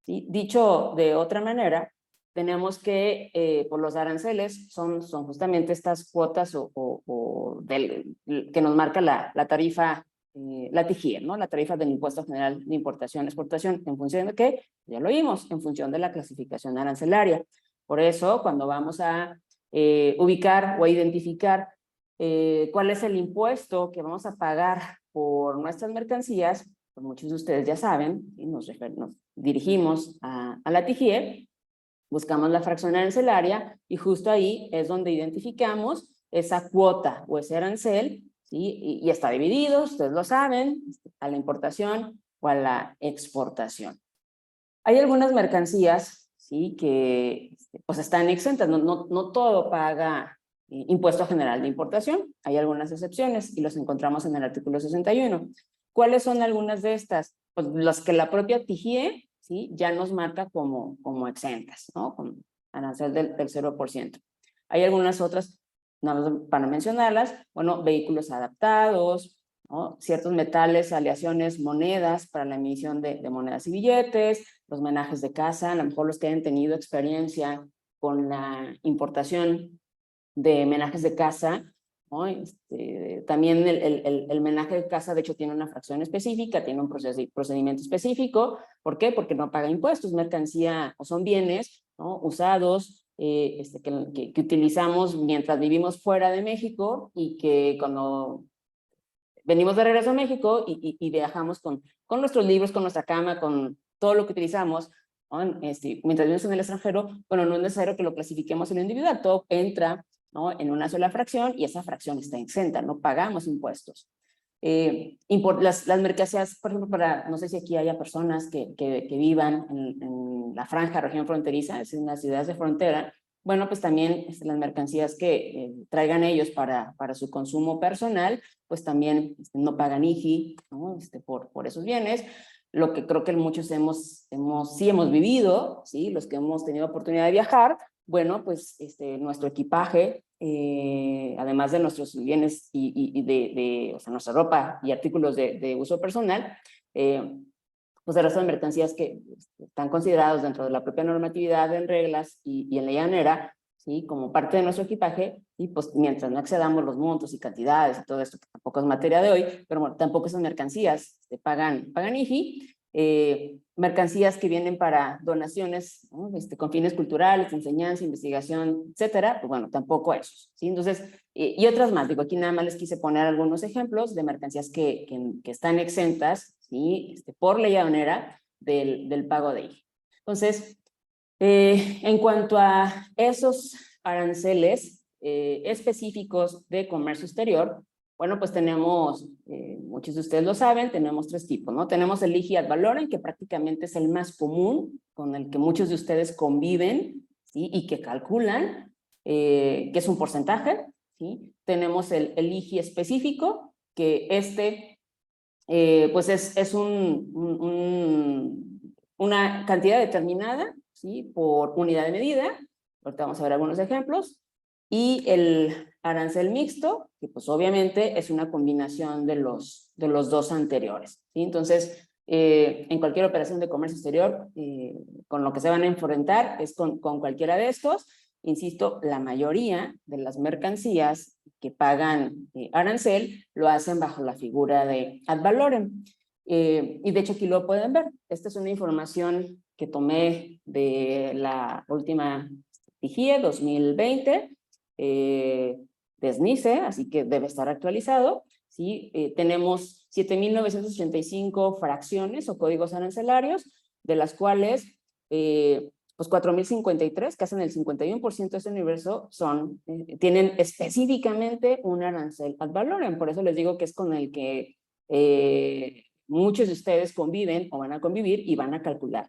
¿sí? Dicho de otra manera, tenemos que, por los aranceles, son justamente estas cuotas que nos marca la tarifa, la TIGIE, ¿no? La tarifa del Impuesto General de Importación y Exportación, ¿en función de qué? Ya lo vimos, en función de la clasificación arancelaria. Por eso, cuando vamos a ubicar o a identificar cuál es el impuesto que vamos a pagar por nuestras mercancías, pues muchos de ustedes ya saben, y nos dirigimos a la TIGIE, buscamos la fracción arancelaria y justo ahí es donde identificamos esa cuota o ese arancel, ¿sí? Y está dividido, ustedes lo saben, a la importación o a la exportación. Hay algunas mercancías, ¿sí? Que pues están exentas, no todo paga impuesto general de importación, hay algunas excepciones y los encontramos en el artículo 61. ¿Cuáles son algunas de estas? Pues las que la propia TIGIE, ¿sí? Ya nos marca como exentas, ¿no? Con arancel del 0%. Hay algunas otras, no para mencionarlas, bueno, vehículos adaptados, ¿no? Ciertos metales, aleaciones, monedas para la emisión de monedas y billetes, los menajes de casa, a lo mejor los que hayan tenido experiencia con la importación de menajes de casa, ¿no? También el menaje de casa, de hecho, tiene una fracción específica, tiene un procedimiento específico. ¿Por qué? Porque no paga impuestos, mercancía o son bienes, ¿no? Usados, que utilizamos mientras vivimos fuera de México y que cuando venimos de regreso a México y viajamos con nuestros libros, con nuestra cama, con todo lo que utilizamos, ¿no? Mientras vivimos en el extranjero, bueno, no es necesario que lo clasifiquemos en lo individual, todo entra, ¿no? En una sola fracción y esa fracción está exenta, no pagamos impuestos. Las mercancías, por ejemplo, no sé si aquí haya personas que vivan en la franja, región fronteriza, es decir, en las ciudades de frontera, bueno, pues también las mercancías que traigan ellos para su consumo personal, pues también no pagan IGI, ¿no? Por esos bienes. Lo que creo que muchos sí hemos vivido, ¿sí? Los que hemos tenido oportunidad de viajar, bueno, pues nuestro equipaje, además de nuestros bienes o sea, nuestra ropa y artículos de uso personal, pues el resto de mercancías que están considerados dentro de la propia normatividad en reglas y en ley aduanera, ¿sí? Como parte de nuestro equipaje, y pues mientras no excedamos los montos y cantidades y todo esto, que tampoco es materia de hoy, pero bueno, tampoco esas mercancías pagan IGI. Mercancías que vienen para donaciones, ¿no? Con fines culturales, enseñanza, investigación, etcétera, pues bueno, tampoco esos, ¿sí? Entonces, y otras más, digo, aquí nada más les quise poner algunos ejemplos de mercancías que están exentas, ¿sí? Por ley aduanera del pago de IGI. Entonces, en cuanto a esos aranceles específicos de comercio exterior, bueno, pues tenemos, muchos de ustedes lo saben, tenemos tres tipos, ¿no? Tenemos el IGI ad valorem, que prácticamente es el más común, con el que muchos de ustedes conviven, ¿sí? Y que calculan, que es un porcentaje, ¿sí? Tenemos el IGI específico, que pues es una cantidad determinada, ¿sí? Por unidad de medida. Ahorita vamos a ver algunos ejemplos. Y el arancel mixto, que pues obviamente es una combinación de los dos anteriores, ¿sí? Entonces, en cualquier operación de comercio exterior, con lo que se van a enfrentar es con cualquiera de estos. Insisto, la mayoría de las mercancías que pagan arancel lo hacen bajo la figura de ad valorem. Y de hecho aquí lo pueden ver. Esta es una información que tomé de la última TIGIE 2020, de SNICE, así que debe estar actualizado, ¿sí? Tenemos 7,985 fracciones o códigos arancelarios, de las cuales pues 4,053, que hacen el 51% de este universo, tienen específicamente un arancel ad valorem. Por eso les digo que es con el que muchos de ustedes conviven o van a convivir y van a calcular.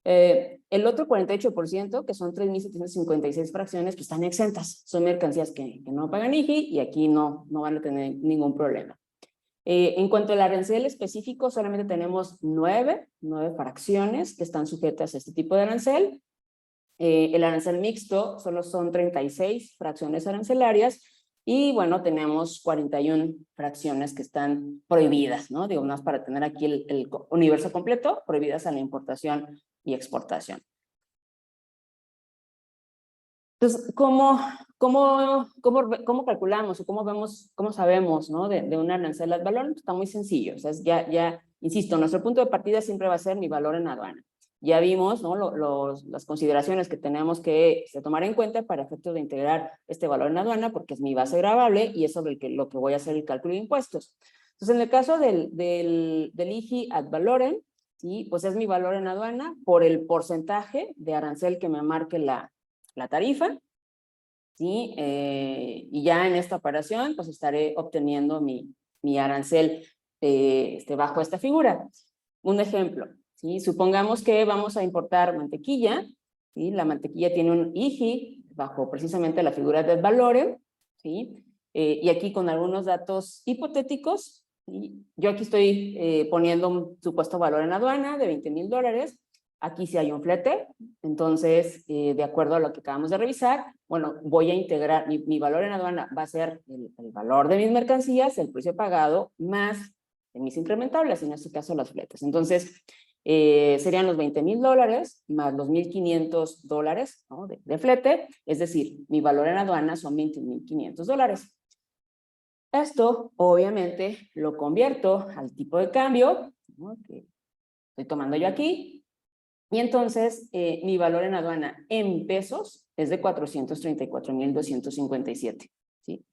El otro 48%, que son 3,756 fracciones, que están exentas. Son mercancías que no pagan IGI y aquí no van a tener ningún problema. En cuanto al arancel específico, solamente tenemos 9 fracciones que están sujetas a este tipo de arancel. El arancel mixto solo son 36 fracciones arancelarias y bueno, tenemos 41 fracciones que están prohibidas, ¿no? Digo, más para tener aquí el universo completo, prohibidas a la importación y exportación. Entonces, ¿cómo calculamos o cómo sabemos, ¿no? de un arancel ad valorem? Está muy sencillo. O sea, insisto, nuestro punto de partida siempre va a ser mi valor en aduana. Ya vimos, ¿no? las consideraciones que tenemos que tomar en cuenta para efectos de integrar este valor en aduana, porque es mi base gravable y es sobre lo que voy a hacer el cálculo de impuestos. Entonces, en el caso del IGI ad valorem, ¿sí? Pues es mi valor en aduana por el porcentaje de arancel que me marque la tarifa, ¿sí? Y ya en esta operación, pues estaré obteniendo mi arancel bajo esta figura. Un ejemplo, ¿sí? Supongamos que vamos a importar mantequilla, ¿sí? La mantequilla tiene un IGI bajo precisamente la figura del valorem, ¿sí? Y aquí con algunos datos hipotéticos, ¿sí? Yo aquí estoy poniendo un supuesto valor en aduana de $20,000. Aquí sí hay un flete, entonces, de acuerdo a lo que acabamos de revisar, bueno, voy a integrar, mi valor en aduana va a ser el valor de mis mercancías, el precio pagado, más de mis incrementables, en este caso los fletes. Entonces, serían los $20,000 más los $1,500, ¿no? de flete, es decir, mi valor en aduana son $20,500. Esto, obviamente, lo convierto al tipo de cambio, ¿no? que estoy tomando yo aquí, y entonces mi valor en aduana en pesos es de 434,257, ¿sí?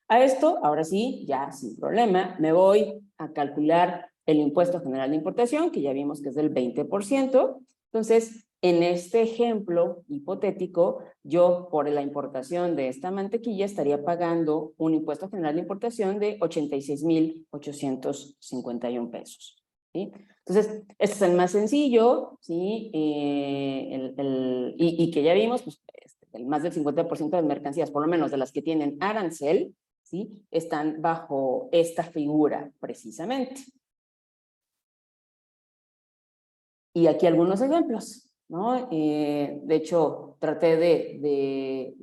A esto, ahora sí, ya sin problema, me voy a calcular el impuesto general de importación, que ya vimos que es del 20%. Entonces, en este ejemplo hipotético, yo por la importación de esta mantequilla estaría pagando un impuesto general de importación de 86,851 pesos, ¿sí? Entonces, este es el más sencillo, ¿sí? Y que ya vimos, pues, el más del 50% de mercancías, por lo menos de las que tienen arancel, ¿sí? Están bajo esta figura, precisamente. Y aquí algunos ejemplos, ¿no? De hecho, traté de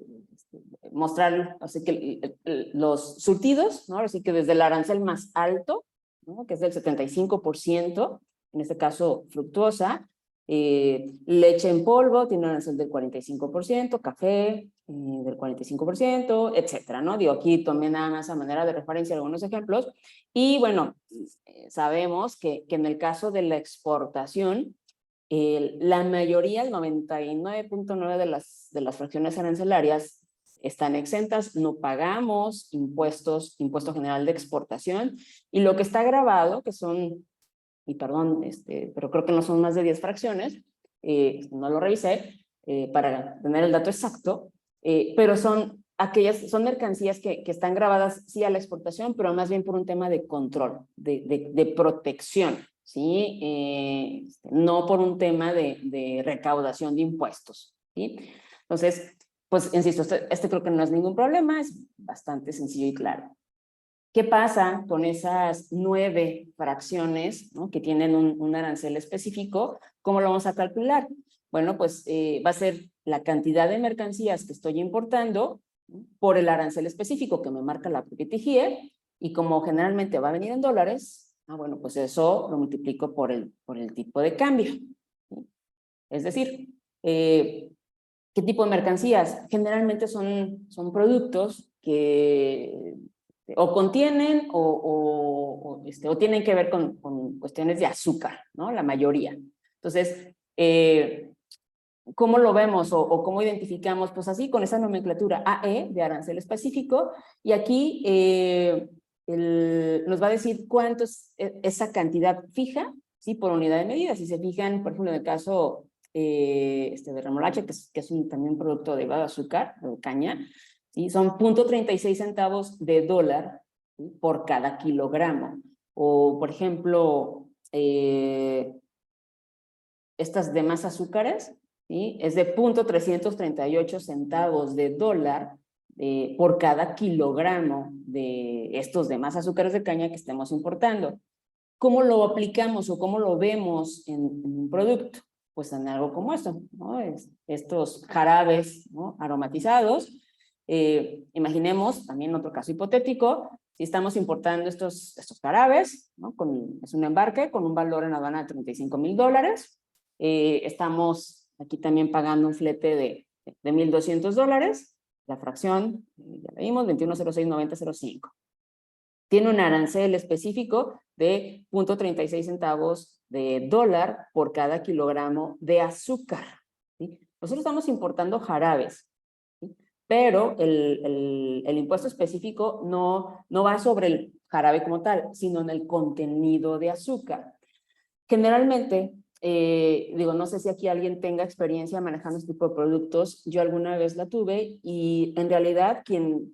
mostrar, así que los surtidos, ¿no? Así que desde el arancel más alto, ¿no? Que es del 75%, en este caso fructuosa, leche en polvo tiene un arancel del 45%, café del 45%, etcétera, ¿no? Digo, aquí tomé nada más a manera de referencia algunos ejemplos. Y bueno, sabemos que en el caso de la exportación, la mayoría, el 99.9% de las fracciones arancelarias están exentas, no pagamos impuesto general de exportación, y lo que está grabado, que son, y perdón, pero creo que no son más de 10 fracciones, no lo revisé para tener el dato exacto, pero son mercancías que están grabadas sí a la exportación, pero más bien por un tema de control, de protección, ¿sí? No por un tema de recaudación de impuestos, ¿sí? Entonces, pues insisto, este creo que no es ningún problema, es bastante sencillo y claro. ¿Qué pasa con esas 9 fracciones, ¿no? que tienen un arancel específico? ¿Cómo lo vamos a calcular? Bueno, pues va a ser la cantidad de mercancías que estoy importando, ¿no? por el arancel específico que me marca la propia TGIE, y como generalmente va a venir en dólares, bueno, pues eso lo multiplico por el tipo de cambio, ¿sí? Es decir, ¿qué tipo de mercancías? Generalmente son productos que o contienen o tienen que ver con cuestiones de azúcar, ¿no? La mayoría. Entonces, ¿cómo lo vemos o cómo identificamos? Pues así, con esa nomenclatura AE de arancel específico, y aquí nos va a decir cuánto es esa cantidad fija, ¿sí? Por unidad de medida. Si se fijan, por ejemplo, en el caso de remolacha, que es también un producto derivado de azúcar, de caña, ¿sí? Son 0.36 centavos de dólar, ¿sí? por cada kilogramo. O, por ejemplo, estas demás azúcares, ¿sí? Es de 0.338 centavos de dólar por cada kilogramo de estos demás azúcares de caña que estemos importando. ¿Cómo lo aplicamos o cómo lo vemos en un producto? Pues en algo como esto, ¿no? Estos jarabes, ¿no? aromatizados. Imaginemos, también otro caso hipotético, si estamos importando estos jarabes, ¿no? Es un embarque con un valor en aduana de $35,000, Estamos aquí también pagando un flete de $1,200. La fracción, ya la vimos, 21.069005. Tiene un arancel específico de 0.36 centavos de dólar por cada kilogramo de azúcar, ¿sí? Nosotros estamos importando jarabes, ¿sí? Pero el impuesto específico no va sobre el jarabe como tal, sino en el contenido de azúcar. Generalmente, digo, no sé si aquí alguien tenga experiencia manejando este tipo de productos. Yo alguna vez la tuve y en realidad quien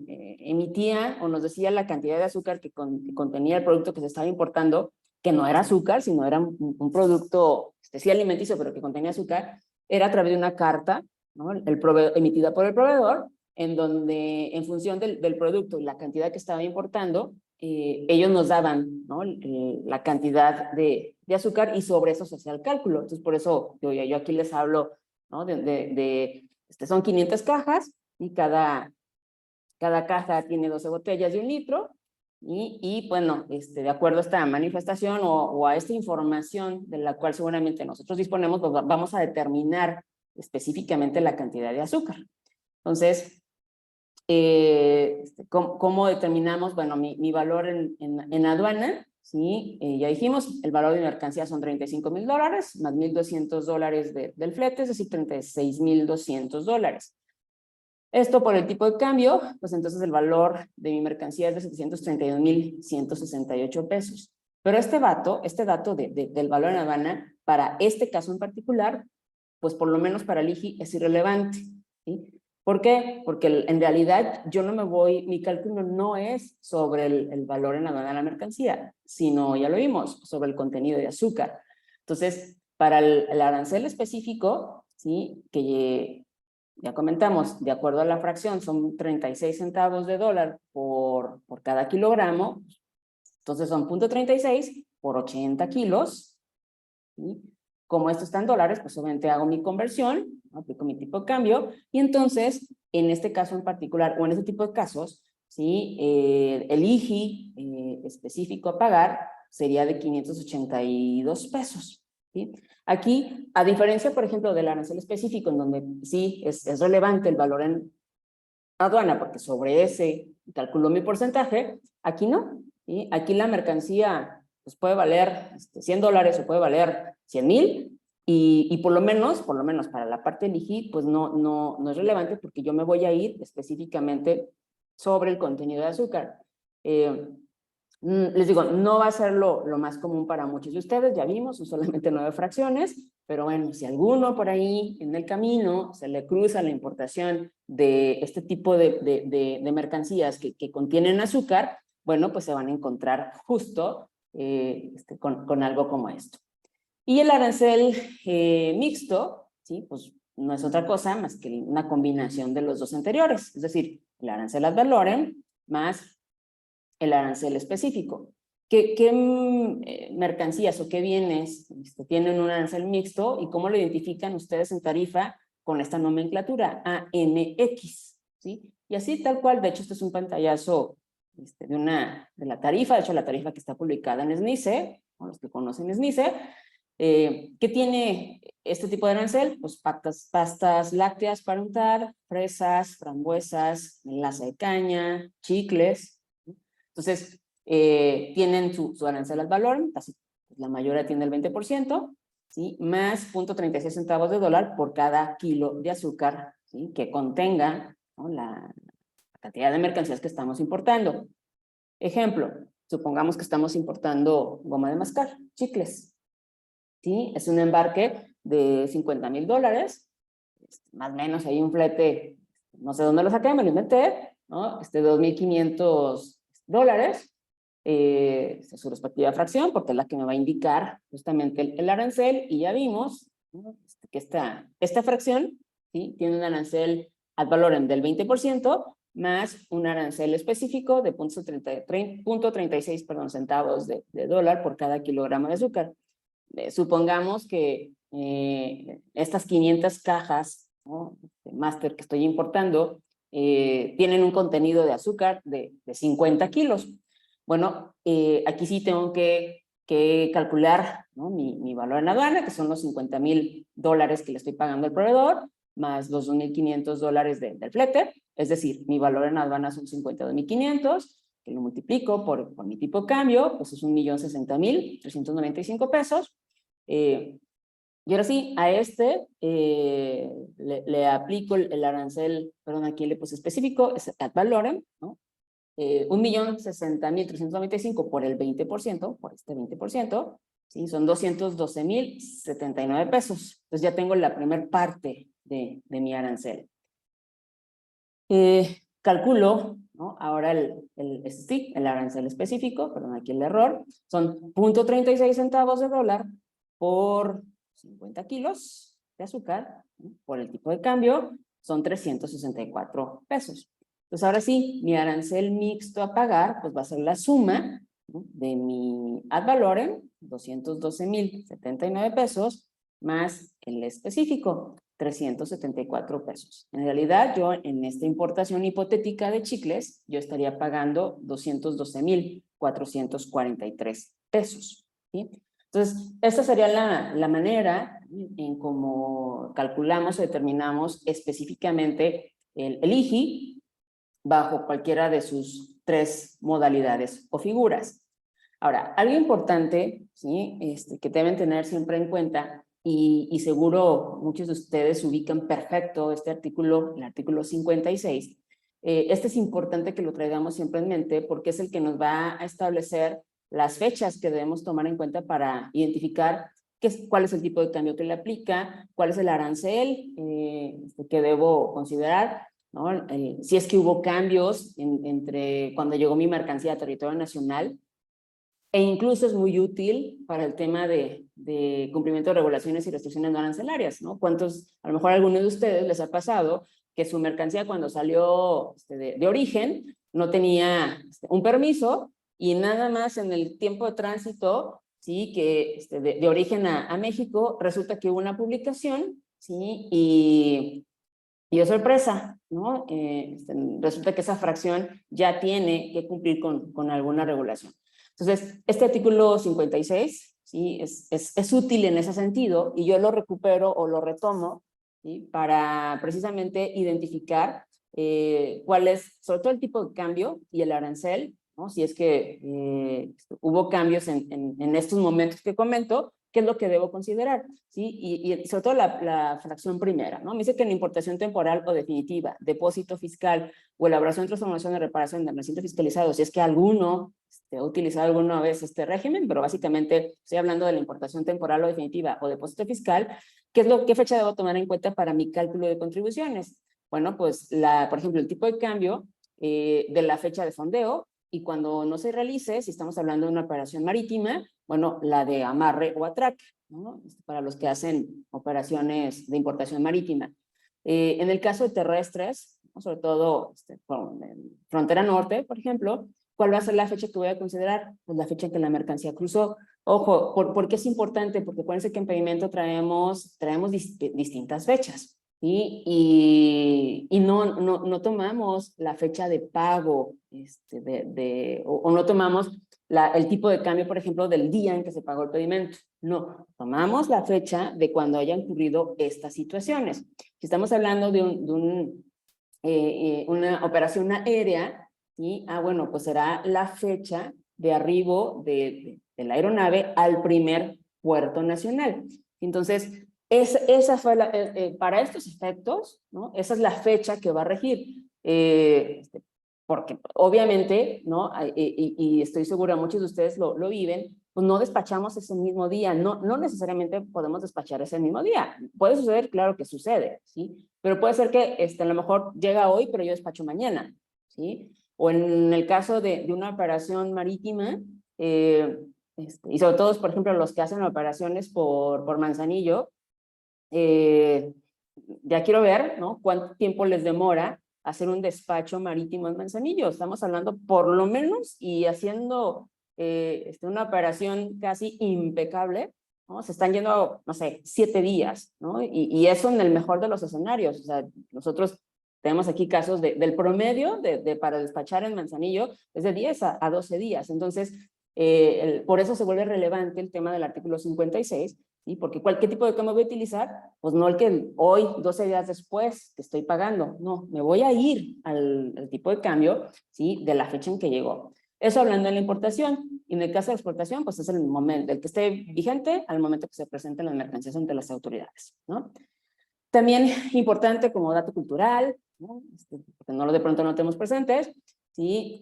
emitía o nos decía la cantidad de azúcar que contenía el producto que se estaba importando, que no era azúcar, sino era un producto sí alimenticio, pero que contenía azúcar, era a través de una carta, ¿no? Emitida por el proveedor, en donde en función del producto y la cantidad que estaba importando, ellos nos daban, ¿no? La cantidad de azúcar y sobre eso se hacía el cálculo. Entonces, por eso yo aquí les hablo, ¿no? Son 500 cajas y cada caja tiene 12 botellas de 1 litro. Y bueno, de acuerdo a esta manifestación o a esta información de la cual seguramente nosotros disponemos, pues vamos a determinar específicamente la cantidad de azúcar. Entonces, ¿cómo determinamos? Bueno, mi valor en aduana, ¿sí? Ya dijimos, el valor de mi mercancía son $35,000, más $1,200 del flete, es decir, $36,200. Esto por el tipo de cambio, pues entonces el valor de mi mercancía es de 732,168 pesos. Pero este dato del valor en aduana, para este caso en particular, pues por lo menos para el IGI es irrelevante, ¿sí? ¿Por qué? Porque en realidad yo no me voy, mi cálculo no es sobre el valor en aduana de la mercancía, sino, ya lo vimos, sobre el contenido de azúcar. Entonces, para el arancel específico, ¿sí? Que ya comentamos, de acuerdo a la fracción, son 36 centavos de dólar por cada kilogramo. Entonces son 0.36 por 80 kilos. ¿Sí? Como esto está en dólares, pues obviamente hago mi conversión, aplico mi tipo de cambio, y entonces, en este caso en particular, o en este tipo de casos, ¿sí? El IGI específico a pagar sería de 582 pesos. ¿Sí? Aquí, a diferencia, por ejemplo, del arancel específico, en donde sí es relevante el valor en aduana, porque sobre ese calculo mi porcentaje, aquí no. ¿Sí? Aquí la mercancía pues puede valer $100 o puede valer 100,000, y por lo menos para la parte del IGI, pues no es relevante porque yo me voy a ir específicamente sobre el contenido de azúcar. Les digo, no va a ser lo más común para muchos de ustedes, ya vimos, son solamente 9 fracciones, pero bueno, si alguno por ahí en el camino se le cruza la importación de este tipo de mercancías que contienen azúcar, bueno, pues se van a encontrar justo con algo como esto. Y el arancel mixto, ¿sí? Pues no es otra cosa más que una combinación de los dos anteriores, es decir, el arancel ad valorem más el arancel específico. ¿Qué mercancías o qué bienes tienen un arancel mixto y cómo lo identifican ustedes en tarifa con esta nomenclatura? ANX, ¿sí? Y así tal cual, de hecho este es un pantallazo de la tarifa, de hecho la tarifa que está publicada en SNICE, o los que conocen SNICE. ¿Qué tiene este tipo de arancel? Pues pastas lácteas para untar, fresas, frambuesas, melaza de caña, chicles. Entonces, tienen su arancel al valor, casi la mayoría tiene el 20%, ¿sí? Más 0.36 centavos de dólar por cada kilo de azúcar, ¿sí? Que contenga, ¿no? la cantidad de mercancías que estamos importando. Ejemplo, supongamos que estamos importando goma de mascar, chicles, ¿sí? Es un embarque de $50,000, más o menos hay un flete, no sé dónde lo saqué, me lo inventé, ¿no? $2,500, su respectiva fracción, porque es la que me va a indicar justamente el arancel, y ya vimos, ¿no? Que esta fracción, ¿sí? Tiene un arancel ad valorem del 20%, más un arancel específico de 0.36 centavos de dólar por cada kilogramo de azúcar. Supongamos que estas 500 cajas, ¿no? de máster que estoy importando, tienen un contenido de azúcar de 50 kilos. Bueno, aquí sí tengo que calcular ¿no? Mi valor en aduana, que son los $50,000 que le estoy pagando al proveedor, más los $2,500 del flete, es decir, mi valor en aduana son 52,500, que lo multiplico por mi tipo de cambio, pues es 1,060,395 pesos. Y ahora sí, a le aplico el arancel, perdón, aquí le puse específico, es ad valorem, ¿no? 1,060,395 por el 20%, por este 20%, ¿sí? Son 212,079 pesos. Entonces ya tengo la primera parte de mi arancel. Calculo, ¿no? Ahora el arancel específico, perdón, aquí el error, son 0.36 centavos de dólar por 50 kilos de azúcar, ¿no? Por el tipo de cambio, son 364 pesos. Entonces, ahora sí, mi arancel mixto a pagar, pues va a ser la suma, ¿no? De mi ad valorem, 212,079 pesos, más el específico, 374 pesos. En realidad, yo en esta importación hipotética de chicles, yo estaría pagando 212,443 pesos, ¿sí? Entonces, esta sería la manera en cómo calculamos o determinamos específicamente el IGI bajo cualquiera de sus 3 modalidades o figuras. Ahora, algo importante, ¿sí? Que deben tener siempre en cuenta, y seguro muchos de ustedes ubican perfecto este artículo, el artículo 56. Este es importante que lo traigamos siempre en mente porque es el que nos va a establecer las fechas que debemos tomar en cuenta para identificar cuál es el tipo de cambio que le aplica, cuál es el arancel que debo considerar, ¿no? Si es que hubo cambios entre cuando llegó mi mercancía a territorio nacional, e incluso es muy útil para el tema de cumplimiento de regulaciones y restricciones no arancelarias, ¿no? A lo mejor a algunos de ustedes les ha pasado que su mercancía cuando salió de origen no tenía un permiso y nada más en el tiempo de tránsito, ¿sí? Que de origen a México, resulta que hubo una publicación, ¿sí? Y oh, sorpresa, ¿no? Resulta que esa fracción ya tiene que cumplir con alguna regulación. Entonces, este artículo 56, ¿sí? Es útil en ese sentido y yo lo recupero o lo retomo, ¿sí? Para precisamente identificar cuál es, sobre todo el tipo de cambio y el arancel, ¿no? Si es que hubo cambios en estos momentos que comento, ¿qué es lo que debo considerar? ¿Sí? Y sobre todo la fracción primera, ¿no? Me dice que en importación temporal o definitiva, depósito fiscal o elaboración, transformación y reparación del recinto fiscalizado, si es que alguno ha utilizado alguna vez este régimen, pero básicamente estoy hablando de la importación temporal o definitiva o depósito fiscal, ¿qué fecha debo tomar en cuenta para mi cálculo de contribuciones? Bueno, pues, por ejemplo, el tipo de cambio de la fecha de fondeo, y cuando no se realice, si estamos hablando de una operación marítima, bueno, la de amarre o atraque, ¿no? Para los que hacen operaciones de importación marítima. En el caso de terrestres, ¿no? Sobre todo frontera norte, por ejemplo, ¿cuál va a ser la fecha que voy a considerar? Pues la fecha en que la mercancía cruzó. Ojo, ¿por qué es importante? Porque acuérdense que en pedimento traemos distintas fechas, ¿sí? Y no tomamos la fecha de pago, o no tomamos el tipo de cambio, por ejemplo, del día en que se pagó el pedimento. No, tomamos la fecha de cuando hayan ocurrido estas situaciones. Si estamos hablando de una operación aérea, ¿sí? Bueno, pues será la fecha de arribo de la aeronave al primer puerto nacional. Entonces, esa fue para estos efectos, ¿no? Esa es la fecha que va a regir. Porque obviamente, ¿no? Y estoy segura, muchos de ustedes lo viven, pues no despachamos ese mismo día, no necesariamente podemos despachar ese mismo día. Puede suceder, claro que sucede, ¿sí? Pero puede ser que a lo mejor llega hoy, pero yo despacho mañana, ¿sí? O en el caso de una operación marítima, y sobre todo, por ejemplo, los que hacen operaciones por Manzanillo, ya quiero ver, ¿no? Cuánto tiempo les demora hacer un despacho marítimo en Manzanillo. Estamos hablando por lo menos y haciendo una operación casi impecable, ¿no? Se están yendo, no sé, 7 días, ¿no? Y eso en el mejor de los escenarios. O sea, nosotros tenemos aquí casos del promedio para despachar en Manzanillo es de 10 a 12 días. Entonces, Por eso se vuelve relevante el tema del artículo 56, ¿sí? Porque ¿qué tipo de cambio voy a utilizar? Pues no el que hoy, 12 días después, que estoy pagando. No, me voy a ir al tipo de cambio, ¿sí? De la fecha en que llegó. Eso hablando de la importación. Y en el caso de la exportación, pues es el momento, el que esté vigente al momento que se presenten las mercancías ante las autoridades, ¿no? También importante como dato cultural, ¿no? Porque de pronto no tenemos presentes, ¿sí?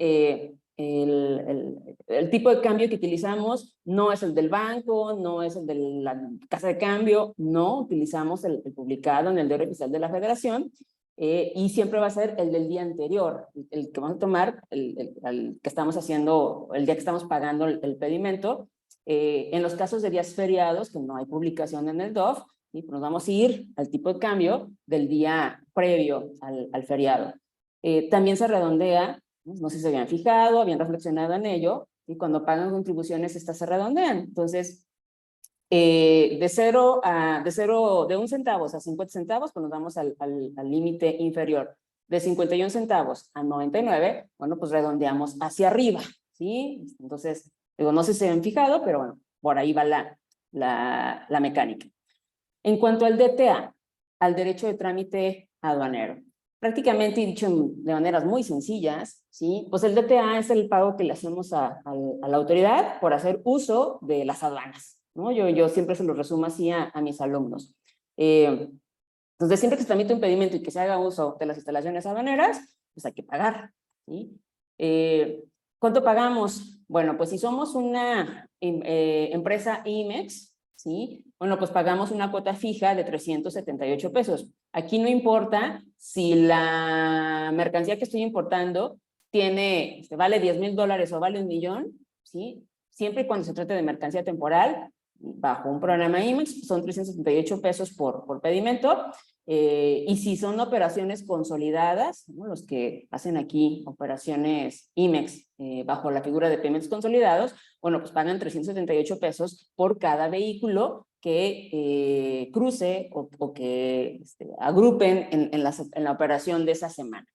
El tipo de cambio que utilizamos no es el del banco, no es el de la casa de cambio, no, utilizamos el publicado en el diario oficial de la Federación, y siempre va a ser el del día anterior, el que vamos a tomar, el que estamos haciendo, el día que estamos pagando el pedimento. En los casos de días feriados, que no hay publicación en el DOF, ¿sí? Pues nos vamos a ir al tipo de cambio del día previo al feriado. También se redondea, no sé si se habían fijado, habían reflexionado en ello, y cuando pagan contribuciones estas se redondean. Entonces, de 1 centavo a 50 centavos, pues nos vamos al límite inferior. De 51 centavos a 99, bueno, pues redondeamos hacia arriba, ¿sí? Entonces, digo, no sé si se han fijado, pero bueno, por ahí va la mecánica. En cuanto al DTA, al derecho de trámite aduanero, prácticamente, dicho de maneras muy sencillas, ¿sí? Pues el DTA es el pago que le hacemos a la autoridad por hacer uso de las aduanas, ¿no? Yo siempre se lo resumo así a mis alumnos. Entonces, siempre que se tramite un pedimento y que se haga uso de las instalaciones aduaneras, pues hay que pagar, ¿sí? ¿Cuánto pagamos? Bueno, pues si somos una empresa IMEX, ¿sí? Bueno, pues pagamos una cuota fija de 378 pesos. Aquí no importa si la mercancía que estoy importando vale $10,000 o vale $1,000,000, ¿sí? Siempre y cuando se trate de mercancía temporal, bajo un programa IMEX, son 378 pesos por pedimento. Y si son operaciones consolidadas, ¿no? Los que hacen aquí operaciones IMEX bajo la figura de paymentos consolidados, bueno, pues pagan 378 pesos por cada vehículo que cruce o que agrupen en la operación de esa semana.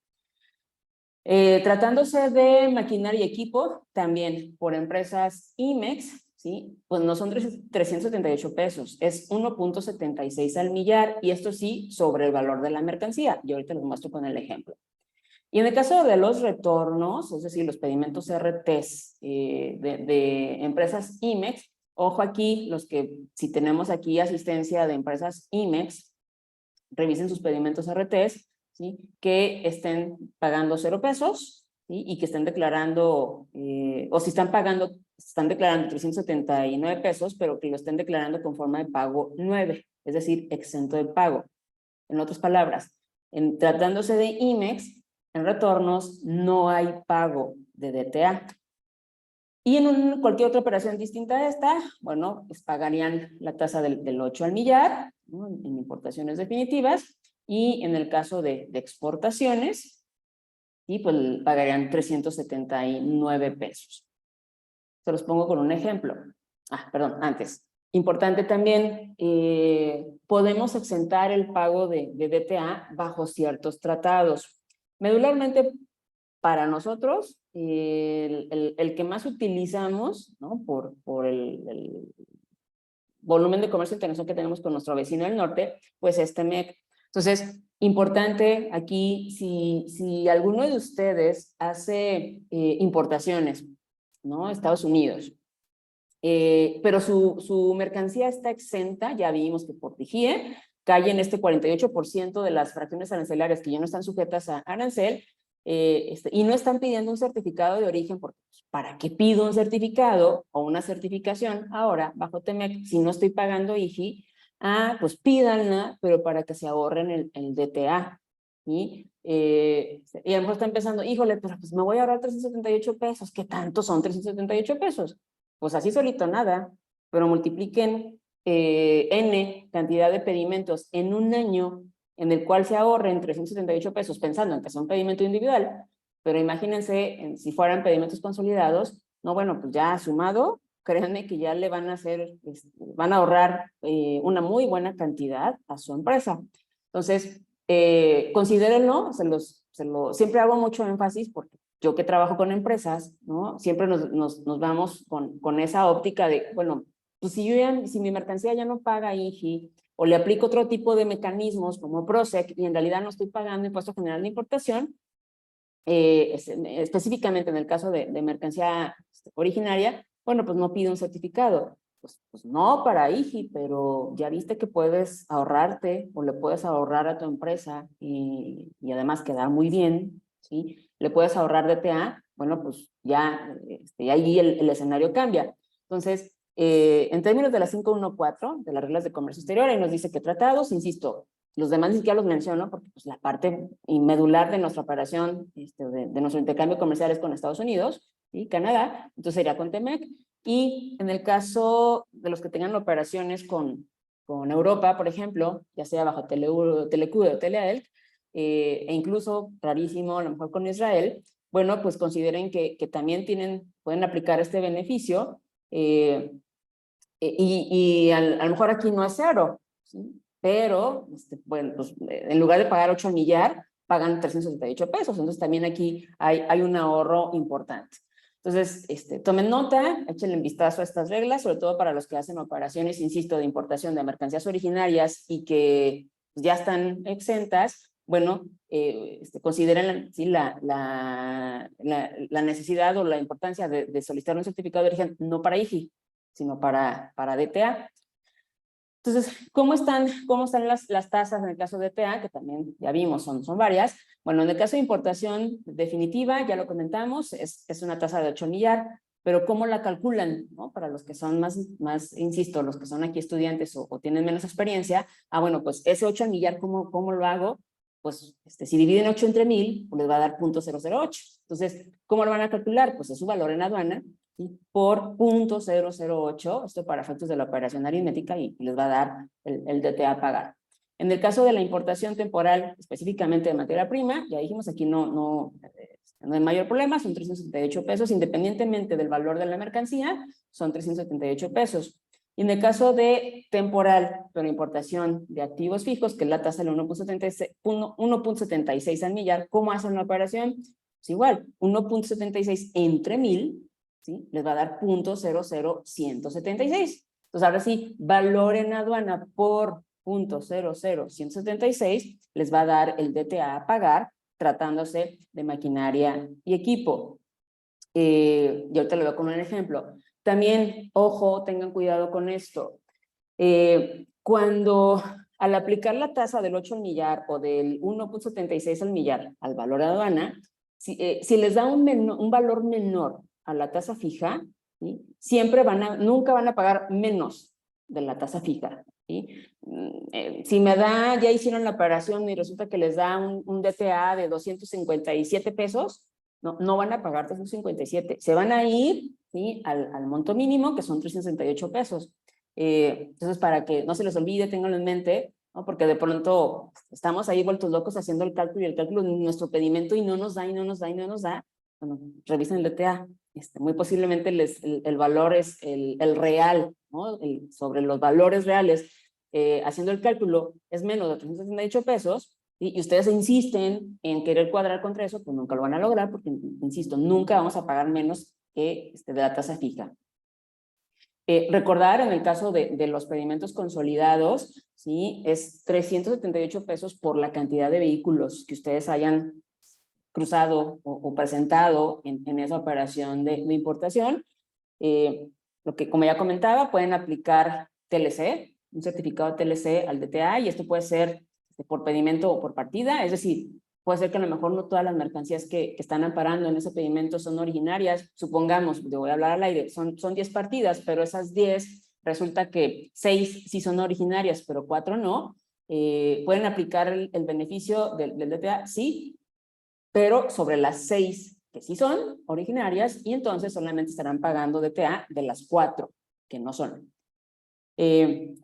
Tratándose de maquinaria y equipo, también por empresas IMEX, ¿sí? Pues no son 378 pesos, es 1.76 al millar, y esto sí sobre el valor de la mercancía. Yo ahorita les muestro con el ejemplo. Y en el caso de los retornos, es decir, los pedimentos RTs de empresas IMEX, ojo aquí, si tenemos aquí asistencia de empresas IMEX, revisen sus pedimentos RTs, ¿sí? Que estén pagando 0 pesos, ¿sí? Y que estén declarando, o si están pagando, están declarando 379 pesos, pero que lo estén declarando con forma de pago 9, es decir, exento de pago. En otras palabras, tratándose de IMEX, en retornos no hay pago de DTA. Y en cualquier otra operación distinta a esta, bueno, pues pagarían la tasa del 8 al millar, ¿no? En importaciones definitivas, y en el caso de exportaciones, y pues pagarían 379 pesos. Se los pongo con un ejemplo. Perdón, antes. Importante también, podemos exentar el pago de DTA bajo ciertos tratados. Medularmente, para nosotros, el que más utilizamos, ¿no? por el volumen de comercio internacional que tenemos con nuestro vecino del norte, pues es TEMEC. Entonces, importante aquí, si alguno de ustedes hace importaciones, ¿no? Estados Unidos, pero su mercancía está exenta, ya vimos que por TIGIE cae en este 48% de las fracciones arancelarias que ya no están sujetas a arancel, y no están pidiendo un certificado de origen, porque ¿para qué pido un certificado o una certificación ahora bajo TEMEC si no estoy pagando IGI? Pues pídanla, pero para que se ahorren el DTA. ¿Sí? Y a lo mejor están pensando, híjole, pero pues me voy a ahorrar 378 pesos. ¿Qué tanto son 378 pesos? Pues así solito nada, pero multipliquen N cantidad de pedimentos en un año en el cual se ahorren 378 pesos pensando en que es un pedimento individual, pero imagínense si fueran pedimentos consolidados, no, bueno, pues ya sumado, créanme que ya le van a hacer, van a ahorrar una muy buena cantidad a su empresa. Entonces, considérenlo, siempre hago mucho énfasis porque yo que trabajo con empresas, ¿no? Siempre nos vamos con esa óptica de, bueno, pues si mi mercancía ya no paga IGI, o le aplico otro tipo de mecanismos como PROSEC, y en realidad no estoy pagando impuesto general de importación, específicamente en el caso de mercancía originaria, bueno, pues no pido un certificado. Pues no para IGI, pero ya viste que puedes ahorrarte o le puedes ahorrar a tu empresa y además quedar muy bien, ¿sí? Le puedes ahorrar DTA, bueno, pues ya ahí el escenario cambia. Entonces, en términos de la 514, de las reglas de comercio exterior, ahí nos dice que tratados, insisto, los demás ni siquiera los menciono porque pues, la parte medular de nuestra operación, de nuestro intercambio comercial es con Estados Unidos y Canadá, entonces sería con TEMEC. Y en el caso de los que tengan operaciones con Europa, por ejemplo, ya sea bajo Telecu o Teleelc, e incluso, rarísimo, a lo mejor con Israel, bueno, pues consideren que también pueden aplicar este beneficio y a lo mejor aquí no es cero, ¿sí? Pero, bueno, pues en lugar de pagar 8 millar, pagan 378 pesos. Entonces también aquí hay un ahorro importante. Entonces, tomen nota, échenle un vistazo a estas reglas, sobre todo para los que hacen operaciones, insisto, de importación de mercancías originarias y que ya están exentas. Bueno, consideren ¿sí? la necesidad o la importancia de solicitar un certificado de origen, no para IGI, sino para DTA. Entonces, ¿cómo están las tasas en el caso de DTA? Que también ya vimos, son varias. Bueno, en el caso de importación definitiva, ya lo comentamos, es una tasa de 8 millar, pero ¿cómo la calculan? ¿No? Para los que son más, insisto, los que son aquí estudiantes o tienen menos experiencia, bueno, pues ese 8 millar, ¿cómo lo hago? Pues si dividen 8 entre 1000, pues les va a dar 0.008. Entonces, ¿cómo lo van a calcular? Pues es su valor en aduana, ¿sí? Por 0.008, esto para efectos de la operación aritmética, y les va a dar el DTA a pagar. En el caso de la importación temporal, específicamente de materia prima, ya dijimos aquí no hay mayor problema, son 378 pesos, independientemente del valor de la mercancía, son 378 pesos. Y en el caso de temporal, pero importación de activos fijos, que es la tasa del 1.76 al millar, ¿cómo hacen la operación? Pues igual, 1.76 entre 1000, ¿sí? Les va a dar 0.00176. Entonces, ahora sí, valor en aduana por 0.00176 les va a dar el DTA a pagar tratándose de maquinaria y equipo. Y ahorita lo veo con un ejemplo. También, ojo, tengan cuidado con esto. Cuando al aplicar la tasa del 8 al millar o del 1.76 al millar al valor de aduana, si les da un valor menor a la tasa fija, ¿sí? Nunca van a pagar menos de la tasa fija, ¿sí? Si ya hicieron la operación y resulta que les da un DTA de 257 pesos, no van a pagar 357, se van a ir, ¿sí? al monto mínimo, que son 368 pesos. Entonces, para que no se les olvide, tenganlo en mente, ¿no? Porque de pronto estamos ahí vueltos locos haciendo el cálculo y el cálculo en nuestro pedimento y no nos da. Bueno, revisen el DTA. Muy posiblemente el valor es el real, ¿no? Sobre los valores reales, haciendo el cálculo, es menos de 368 pesos, y ustedes insisten en querer cuadrar contra eso, pues nunca lo van a lograr, porque, insisto, nunca vamos a pagar menos que de la tasa fija. Recordar en el caso de los pedimentos consolidados, ¿sí? Es 378 pesos por la cantidad de vehículos que ustedes hayan cruzado o presentado en esa operación de importación. Lo que, como ya comentaba, pueden aplicar TLC, un certificado TLC al DTA, y esto puede ser por pedimento o por partida, es decir, puede ser que a lo mejor no todas las mercancías que están amparando en ese pedimento son originarias. Supongamos, le voy a hablar al aire, son 10 partidas, pero esas 10 resulta que 6 sí son originarias, pero 4 no. ¿Pueden aplicar el beneficio del DTA? Sí, pero sobre las 6 que sí son originarias, y entonces solamente estarán pagando DTA de las 4 que no son.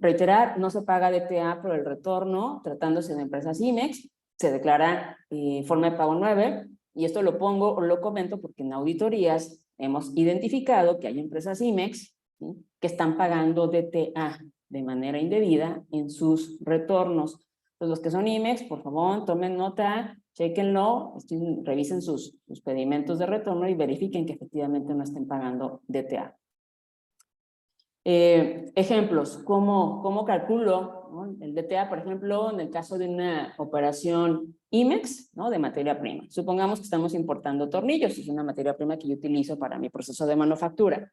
Reiterar, no se paga DTA por el retorno tratándose de empresas IMEX, se declara forma de pago 9, y esto lo pongo o lo comento porque en auditorías hemos identificado que hay empresas IMEX, ¿sí? Que están pagando DTA de manera indebida en sus retornos. Entonces, los que son IMEX, por favor, tomen nota, Chéquenlo, revisen sus pedimentos de retorno y verifiquen que efectivamente no estén pagando DTA. Ejemplos, ¿cómo calculo, ¿no?, el DTA, por ejemplo, en el caso de una operación IMEX, ¿no?, de materia prima? Supongamos que estamos importando tornillos, es una materia prima que yo utilizo para mi proceso de manufactura.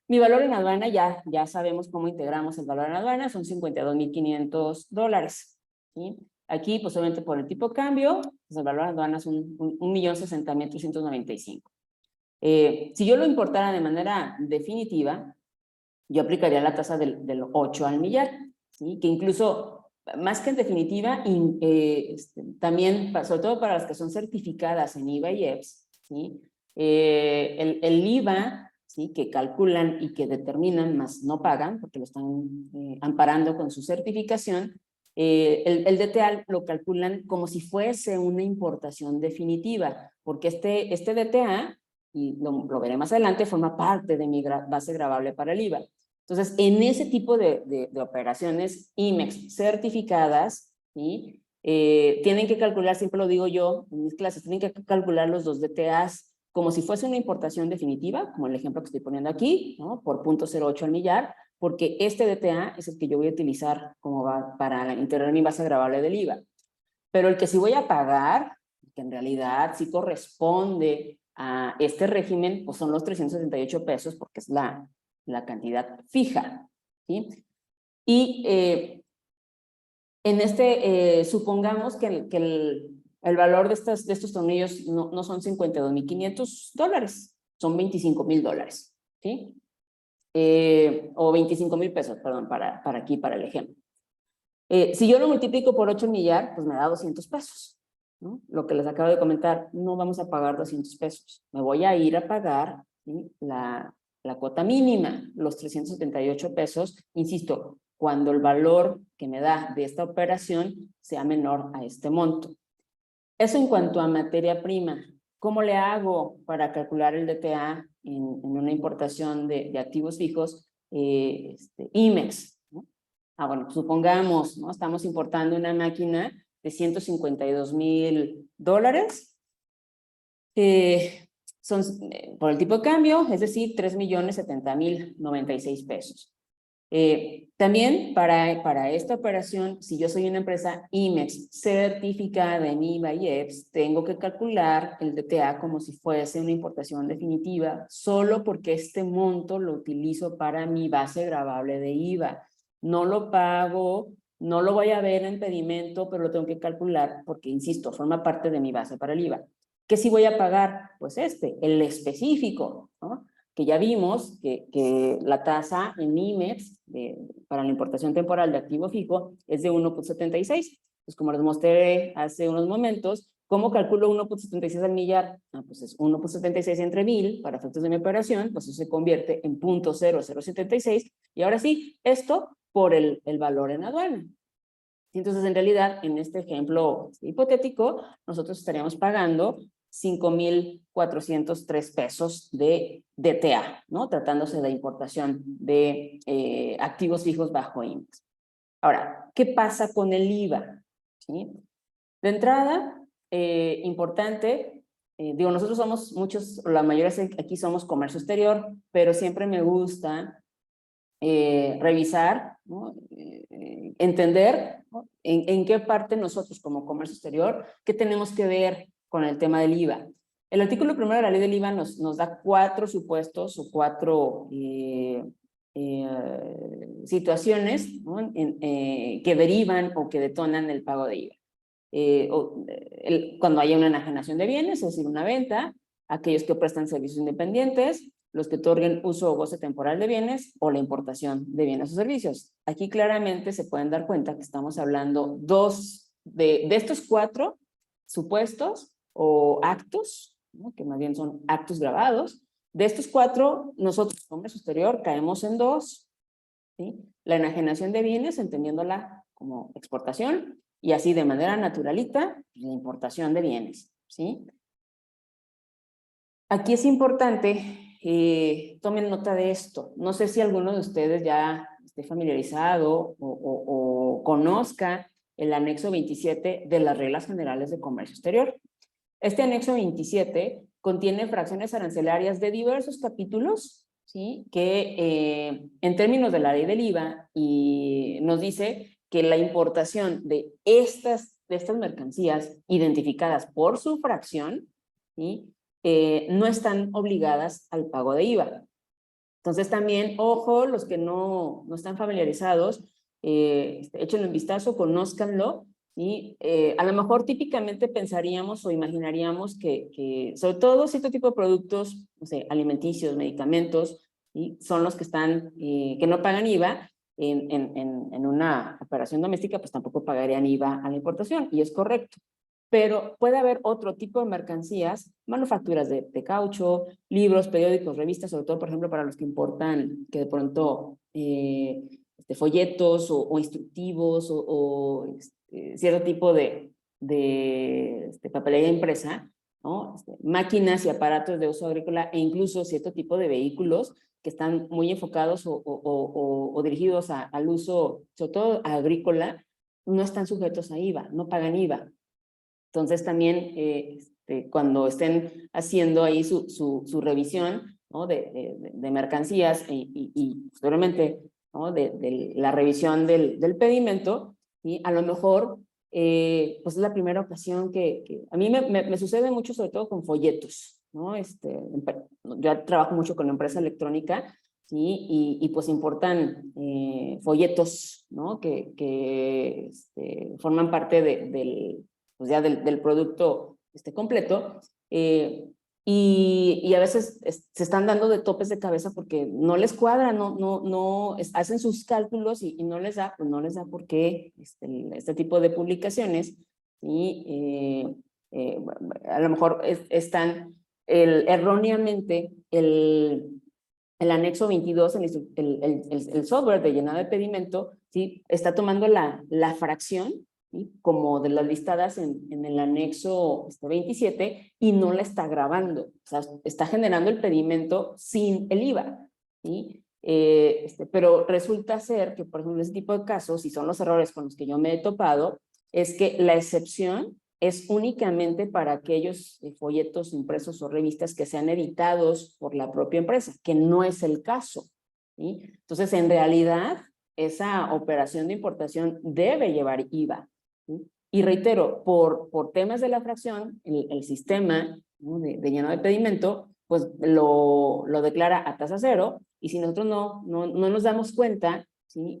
Mi valor en aduana, ya sabemos cómo integramos el valor en aduana, son $52,500, ¿sí? Aquí, pues obviamente por el tipo de cambio, pues el valor en aduana es 1,060,395. Si yo lo importara de manera definitiva, yo aplicaría la tasa del 8 al millar, ¿sí? Que incluso, más que en definitiva, también, sobre todo para las que son certificadas en IVA y EPS, ¿sí? El IVA, ¿sí?, que calculan y que determinan, más no pagan, porque lo están amparando con su certificación, el DTA lo calculan como si fuese una importación definitiva, porque este DTA, y lo veré más adelante, forma parte de mi base gravable para el IVA. Entonces, en ese tipo de operaciones IMEX certificadas, ¿sí?, tienen que calcular, siempre lo digo yo en mis clases, tienen que calcular los dos DTAs como si fuese una importación definitiva, como el ejemplo que estoy poniendo aquí, ¿no?, por 0.08 al millar, porque este DTA es el que yo voy a utilizar para integrar mi base gravable del IVA. Pero el que sí voy a pagar, que en realidad sí corresponde a este régimen, pues son los 368 pesos, porque es la cantidad fija, ¿sí? Y supongamos que el valor de estos tornillos no son $52,500, son $25,000, ¿sí? O 25,000 pesos, perdón, para el ejemplo. Si yo lo multiplico por 8 millar, pues me da 200 pesos, ¿no? Lo que les acabo de comentar, no vamos a pagar 200 pesos. Me voy a ir a pagar, ¿sí?, la cuota mínima, los 378 pesos, insisto, cuando el valor que me da de esta operación sea menor a este monto. Eso en cuanto a materia prima. ¿Cómo le hago para calcular el DTA en una importación de activos fijos IMEX, ¿no? Bueno, supongamos, ¿no?, estamos importando una máquina de $152,000. Son, por el tipo de cambio, es decir, 3,070,096 pesos. También para esta operación, si yo soy una empresa IMEX certificada en IVA y EPS, tengo que calcular el DTA como si fuese una importación definitiva, solo porque este monto lo utilizo para mi base gravable de IVA. No lo pago, no lo voy a ver en pedimento, pero lo tengo que calcular porque, insisto, forma parte de mi base para el IVA. ¿Qué sí voy a pagar? Pues el específico, ¿no?, que ya vimos que la tasa en IMEX para la importación temporal de activo fijo es de 1.76. Pues como les mostré hace unos momentos, ¿cómo calculo 1.76 al millar? Pues es 1.76 entre 1000 para efectos de mi operación, pues eso se convierte en 0.0076, y ahora sí, esto por el valor en aduana. Entonces, en realidad, en este ejemplo hipotético, nosotros estaríamos pagando 5,403 pesos de DTA, ¿no?, tratándose de importación de activos fijos bajo IMEX. Ahora, ¿qué pasa con el IVA? ¿Sí? De entrada, importante, digo, nosotros somos muchos, la mayoría aquí somos comercio exterior, pero siempre me gusta revisar, ¿no?, entender, ¿no?, en qué parte nosotros como comercio exterior, qué tenemos que ver con el tema del IVA. El artículo 1 de la ley del IVA nos da 4 supuestos o 4 situaciones, ¿no?, que derivan o que detonan el pago de IVA. Cuando haya una enajenación de bienes, es decir, una venta, aquellos que prestan servicios independientes, los que otorguen uso o goce temporal de bienes, o la importación de bienes o servicios. Aquí claramente se pueden dar cuenta que estamos hablando de estos 4 supuestos o actos, ¿no?, que más bien son actos grabados. De estos 4, nosotros, comercio exterior, caemos en 2, ¿sí? La enajenación de bienes, entendiéndola como exportación, y así de manera naturalita, la importación de bienes, ¿sí? Aquí es importante, tomen nota de esto. No sé si alguno de ustedes ya esté familiarizado o conozca el anexo 27 de las reglas generales de comercio exterior. Este anexo 27 contiene fracciones arancelarias de diversos capítulos, ¿sí? Que en términos de la ley del IVA y nos dice que la importación de estas mercancías identificadas por su fracción, ¿sí? No están obligadas al pago de IVA. Entonces también, ojo, los que no están familiarizados, échenle un vistazo, conózcanlo, y a lo mejor típicamente pensaríamos o imaginaríamos que sobre todo cierto tipo de productos, no sé, alimenticios, medicamentos, ¿sí? Son los que están, que no pagan IVA. En una operación doméstica, pues tampoco pagarían IVA a la importación, y es correcto. Pero puede haber otro tipo de mercancías, manufacturas de caucho, libros, periódicos, revistas, sobre todo, por ejemplo, para los que importan, que de pronto folletos o instructivos o cierto tipo de papelería impresa, ¿no? Máquinas y aparatos de uso agrícola e incluso cierto tipo de vehículos que están muy enfocados o dirigidos al uso, sobre todo agrícola, no están sujetos a IVA, no pagan IVA. Entonces también cuando estén haciendo ahí su revisión, ¿no? de mercancías y posteriormente, ¿no? de la revisión del pedimento, ¿sí? A lo mejor pues es la primera ocasión que a mí me sucede mucho, sobre todo con folletos, ¿no? Yo trabajo mucho con la empresa electrónica, ¿sí? Y pues importan folletos, ¿no? que forman parte pues ya del producto completo, y a veces se están dando de topes de cabeza porque no les cuadra, hacen sus cálculos y no les da, pues no les da por qué este tipo de publicaciones, y a lo mejor están erróneamente el anexo 22, el software de llenado de pedimento, ¿sí? Está tomando la fracción, ¿sí? Como de las listadas en el anexo 27 y no la está grabando. O sea, está generando el pedimento sin el IVA, ¿sí? Pero resulta ser que, por ejemplo, en ese tipo de casos, y son los errores con los que yo me he topado, es que la excepción es únicamente para aquellos folletos impresos o revistas que sean editados por la propia empresa, que no es el caso, ¿sí? Entonces, en realidad, esa operación de importación debe llevar IVA, ¿sí? Y reitero, por temas de la fracción, el sistema, ¿no? de llenado de pedimento, pues lo declara a tasa cero, y si nosotros no nos damos cuenta, ¿sí?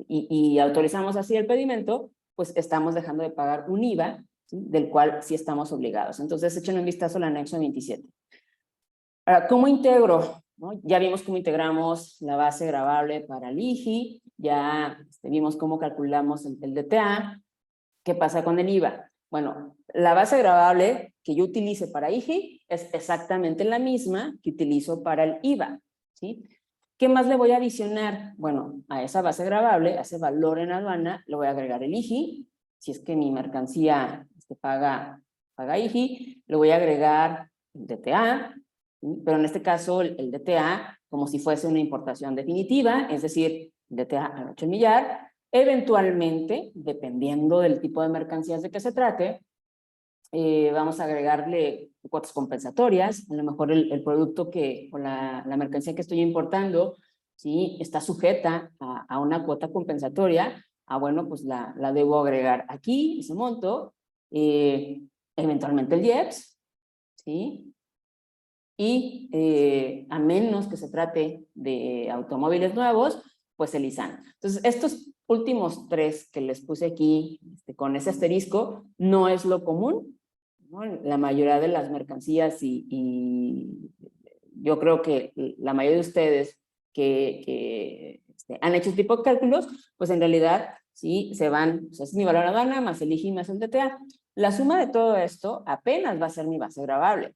y autorizamos así el pedimento, pues estamos dejando de pagar un IVA, ¿sí? Del cual sí estamos obligados. Entonces, echen un vistazo al anexo 27. Ahora, ¿cómo integro? ¿No? Ya vimos cómo integramos la base gravable para el IGI, ya vimos cómo calculamos el DTA. ¿Qué pasa con el IVA? Bueno, la base gravable que yo utilice para IGI es exactamente la misma que utilizo para el IVA, ¿sí? ¿Qué más le voy a adicionar? Bueno, a esa base gravable, a ese valor en aduana, le voy a agregar el IGI. Si es que mi mercancía paga IGI, le voy a agregar el DTA, ¿sí? Pero en este caso el DTA como si fuese una importación definitiva, es decir, DTA al 8 millar. Eventualmente, dependiendo del tipo de mercancías de que se trate, vamos a agregarle cuotas compensatorias. A lo mejor el producto o la mercancía que estoy importando, ¿sí? Está sujeta a una cuota compensatoria. Bueno, pues la debo agregar aquí, ese monto, eventualmente el IEPS, ¿sí? Y a menos que se trate de automóviles nuevos, pues el ISAN. Entonces, estos últimos tres que les puse aquí con ese asterisco no es lo común, ¿no? La mayoría de las mercancías y yo creo que la mayoría de ustedes que han hecho este tipo de cálculos, pues en realidad sí se van, o sea, es mi valor aduana más el IGI más el DTA. La suma de todo esto apenas va a ser mi base gravable,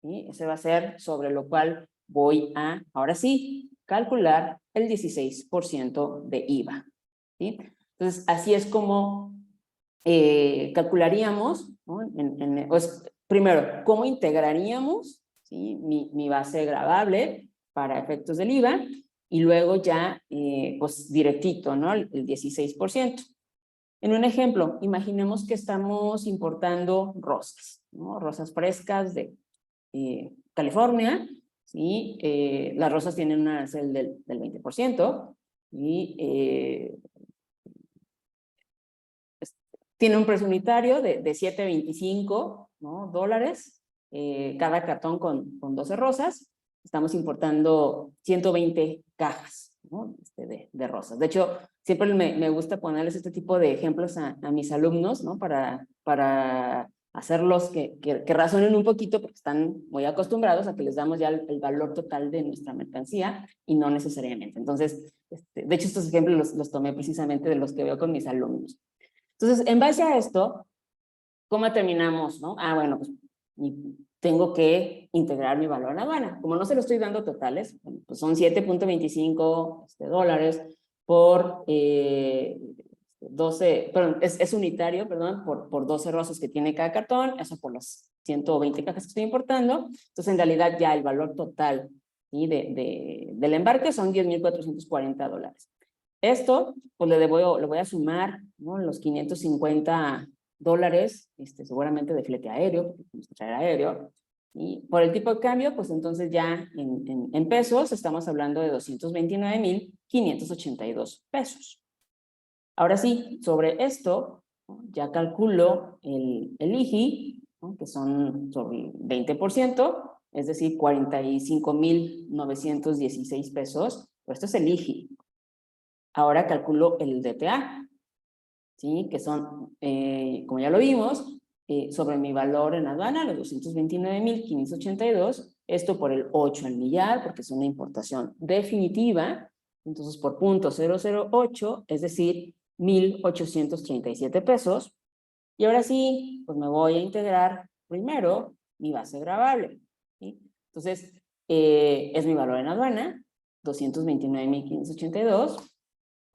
¿sí? Ese va a ser sobre lo cual voy a, ahora sí, calcular el 16% de IVA, ¿sí? Entonces, así es como calcularíamos, ¿no? Pues, primero, ¿cómo integraríamos, ¿sí? mi base gravable para efectos del IVA? Y luego ya, pues directito, ¿no? El 16%. En un ejemplo, imaginemos que estamos importando rosas, ¿no? Rosas frescas de California, ¿sí? Las rosas tienen un arancel del 20% y tiene un precio unitario de $7.25, ¿no? dólares, cada cartón con 12 rosas. Estamos importando 120 cajas, ¿no? de rosas. De hecho, siempre me gusta ponerles este tipo de ejemplos a mis alumnos, ¿no? Para hacerlos que razonen un poquito, porque están muy acostumbrados a que les damos ya el valor total de nuestra mercancía y no necesariamente. Entonces, de hecho, estos ejemplos los tomé precisamente de los que veo con mis alumnos. Entonces, en base a esto, ¿cómo terminamos, no? Bueno, pues tengo que integrar mi valor en aduana. Como no se lo estoy dando totales, pues son 7.25 dólares por 12, perdón, es unitario, perdón, por 12 rosas que tiene cada cartón, eso por las 120 cajas que estoy importando. Entonces, en realidad, ya el valor total, ¿sí? del embarque son 10.440 dólares. Esto, pues le voy a sumar, ¿no? Los 550 dólares, seguramente de flete aéreo, porque tenemos que traer aéreo. Y por el tipo de cambio, pues entonces ya en pesos estamos hablando de 229.582 pesos. Ahora sí, sobre esto, ¿no? Ya calculo el IGI, ¿no? Que son sobre el 20%, es decir, 45.916 pesos. Pero esto es el IGI. Ahora calculo el DTA, ¿sí? Que son, como ya lo vimos, sobre mi valor en aduana, los 229.582, esto por el 8 al millar, porque es una importación definitiva, entonces por .008, es decir, 1.837 pesos. Y ahora sí, pues me voy a integrar primero mi base gravable, ¿sí? Entonces, es mi valor en aduana, 229.582.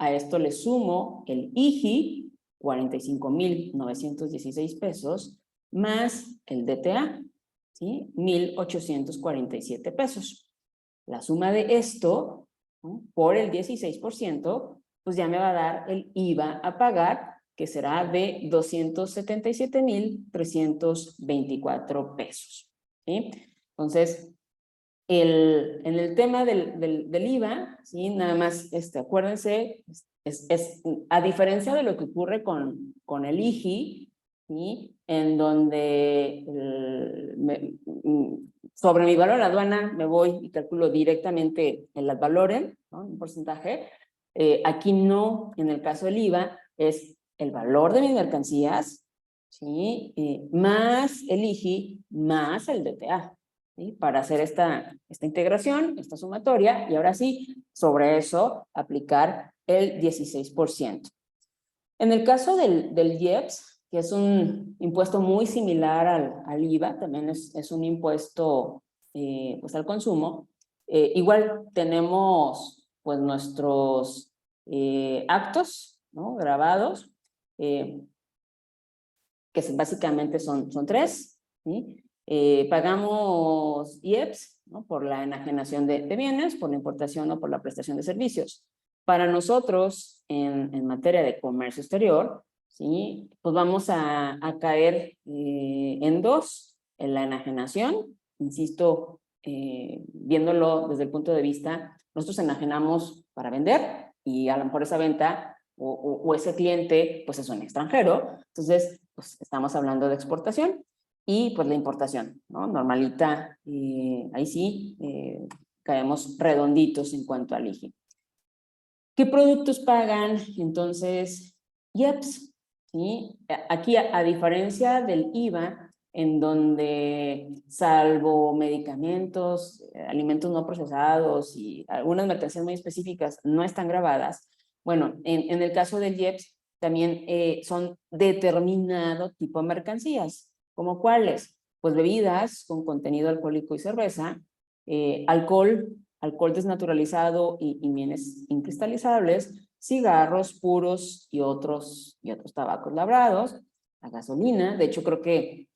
A esto le sumo el IGI, 45.916 pesos, más el DTA, ¿sí? 1.847 pesos. La suma de esto, ¿no? Por el 16%, pues ya me va a dar el IVA a pagar, que será de 277.324 pesos, ¿sí? Entonces, en el tema del IVA, ¿sí? Nada más, acuérdense, a diferencia de lo que ocurre con el IGI, ¿sí? En donde sobre mi valor en aduana me voy y calculo directamente el ad valorem, ¿no? Un porcentaje. Aquí no, en el caso del IVA, es el valor de mis mercancías, ¿sí? Más el IGI, más el DTA. ¿Sí? Para hacer esta integración, esta sumatoria, y ahora sí, sobre eso, aplicar el 16%. En el caso del IEPS, que es un impuesto muy similar al IVA, también es un impuesto pues al consumo, igual tenemos pues nuestros actos, ¿no? Grabados, que básicamente son 3, ¿sí? Pagamos IEPS, ¿no? Por la enajenación de bienes, por la importación o por la prestación de servicios. Para nosotros, en materia de comercio exterior, ¿sí? Pues vamos a caer en 2, en la enajenación, insisto, viéndolo desde el punto de vista, nosotros enajenamos para vender y a lo mejor esa venta o ese cliente pues es un extranjero, entonces pues estamos hablando de exportación. Y pues la importación, ¿no? Normalita, ahí sí caemos redonditos en cuanto al IGI. ¿Qué productos pagan entonces IEPS? ¿Sí? Aquí, a diferencia del IVA, en donde salvo medicamentos, alimentos no procesados y algunas mercancías muy específicas no están grabadas, bueno, en el caso del IEPS también son determinado tipo de mercancías. ¿Como cuáles? Pues bebidas con contenido alcohólico y cerveza, alcohol desnaturalizado y bienes incristalizables, cigarros puros y otros tabacos labrados, la gasolina. De hecho, creo que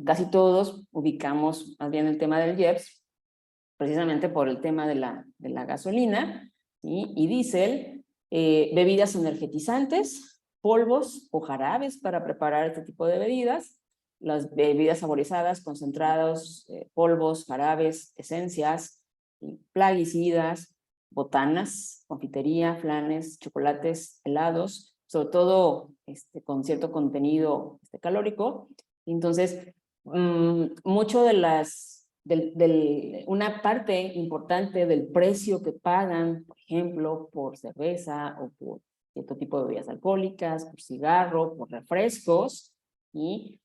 casi todos ubicamos más bien el tema del IEPS, precisamente por el tema de la gasolina, ¿sí? Y diésel, bebidas energetizantes, polvos o jarabes para preparar este tipo de bebidas, las bebidas saborizadas, concentrados, polvos, jarabes, esencias, plaguicidas, botanas, confitería, flanes, chocolates, helados, sobre todo con cierto contenido calórico. Entonces, mucho de una parte importante del precio que pagan, por ejemplo, por cerveza o por cierto tipo de bebidas alcohólicas, por cigarro, por refrescos, y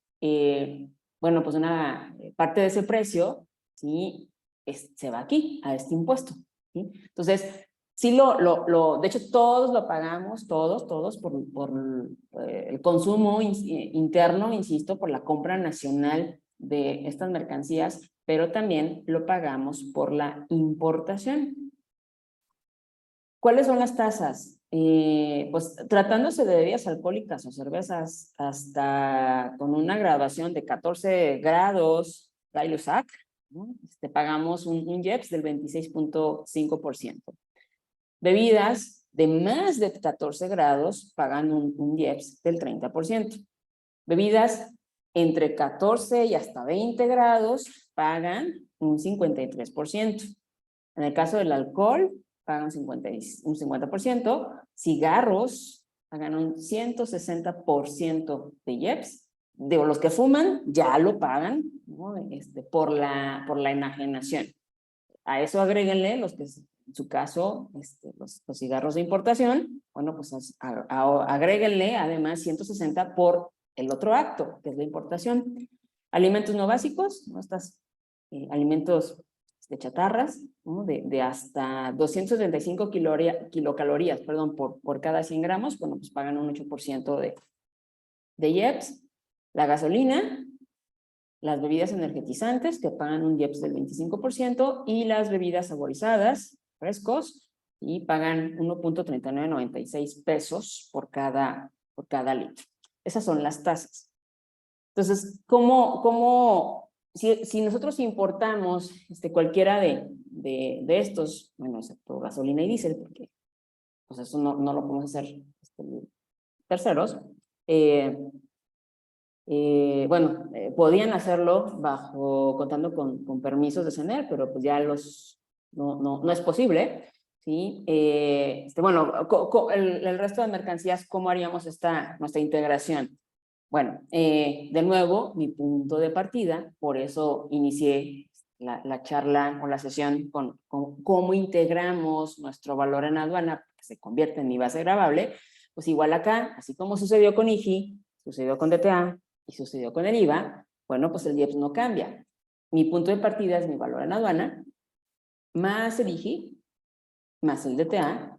bueno, pues una parte de ese precio, ¿sí? Se va aquí, a este impuesto, ¿sí? Entonces, sí de hecho, todos lo pagamos, todos, por el consumo interno, insisto, por la compra nacional de estas mercancías, pero también lo pagamos por la importación. ¿Cuáles son las tasas? Pues tratándose de bebidas alcohólicas o cervezas hasta con una graduación de 14 grados Gay-Lussac, ¿no? Pagamos un IEPS del 26.5%. Bebidas de más de 14 grados pagan un IEPS del 30%. Bebidas entre 14 y hasta 20 grados pagan un 53%. En el caso del alcohol, pagan un 50%. Cigarros pagan un 160% de IEPS. De los que fuman, ya lo pagan, ¿no? por la enajenación. A eso agréguenle los que, en su caso, los cigarros de importación, bueno, pues agréguenle además 160 por el otro acto, que es la importación. Alimentos no básicos, ¿no? Alimentos de chatarras, ¿no? de hasta 235 kilocalorías, perdón, por cada 100 gramos, bueno, pues pagan un 8% de IEPS. La gasolina, las bebidas energetizantes, que pagan un IEPS del 25%, y las bebidas saborizadas, frescos, y pagan 1.3996 pesos por cada litro. Esas son las tasas. Entonces, si nosotros importamos cualquiera de estos, bueno, excepto gasolina y diésel, porque pues eso no lo podemos hacer terceros, bueno, podían hacerlo contando con permisos de CENER, pero pues ya no es posible, ¿sí? Bueno, el resto de mercancías, ¿cómo haríamos nuestra integración? Bueno, de nuevo, mi punto de partida, por eso inicié la charla o la sesión con cómo integramos nuestro valor en aduana, que se convierte en mi base gravable. Pues igual acá, así como sucedió con IGI, sucedió con DTA y sucedió con el IVA, bueno, pues el IEPS no cambia. Mi punto de partida es mi valor en aduana, más el IGI, más el DTA,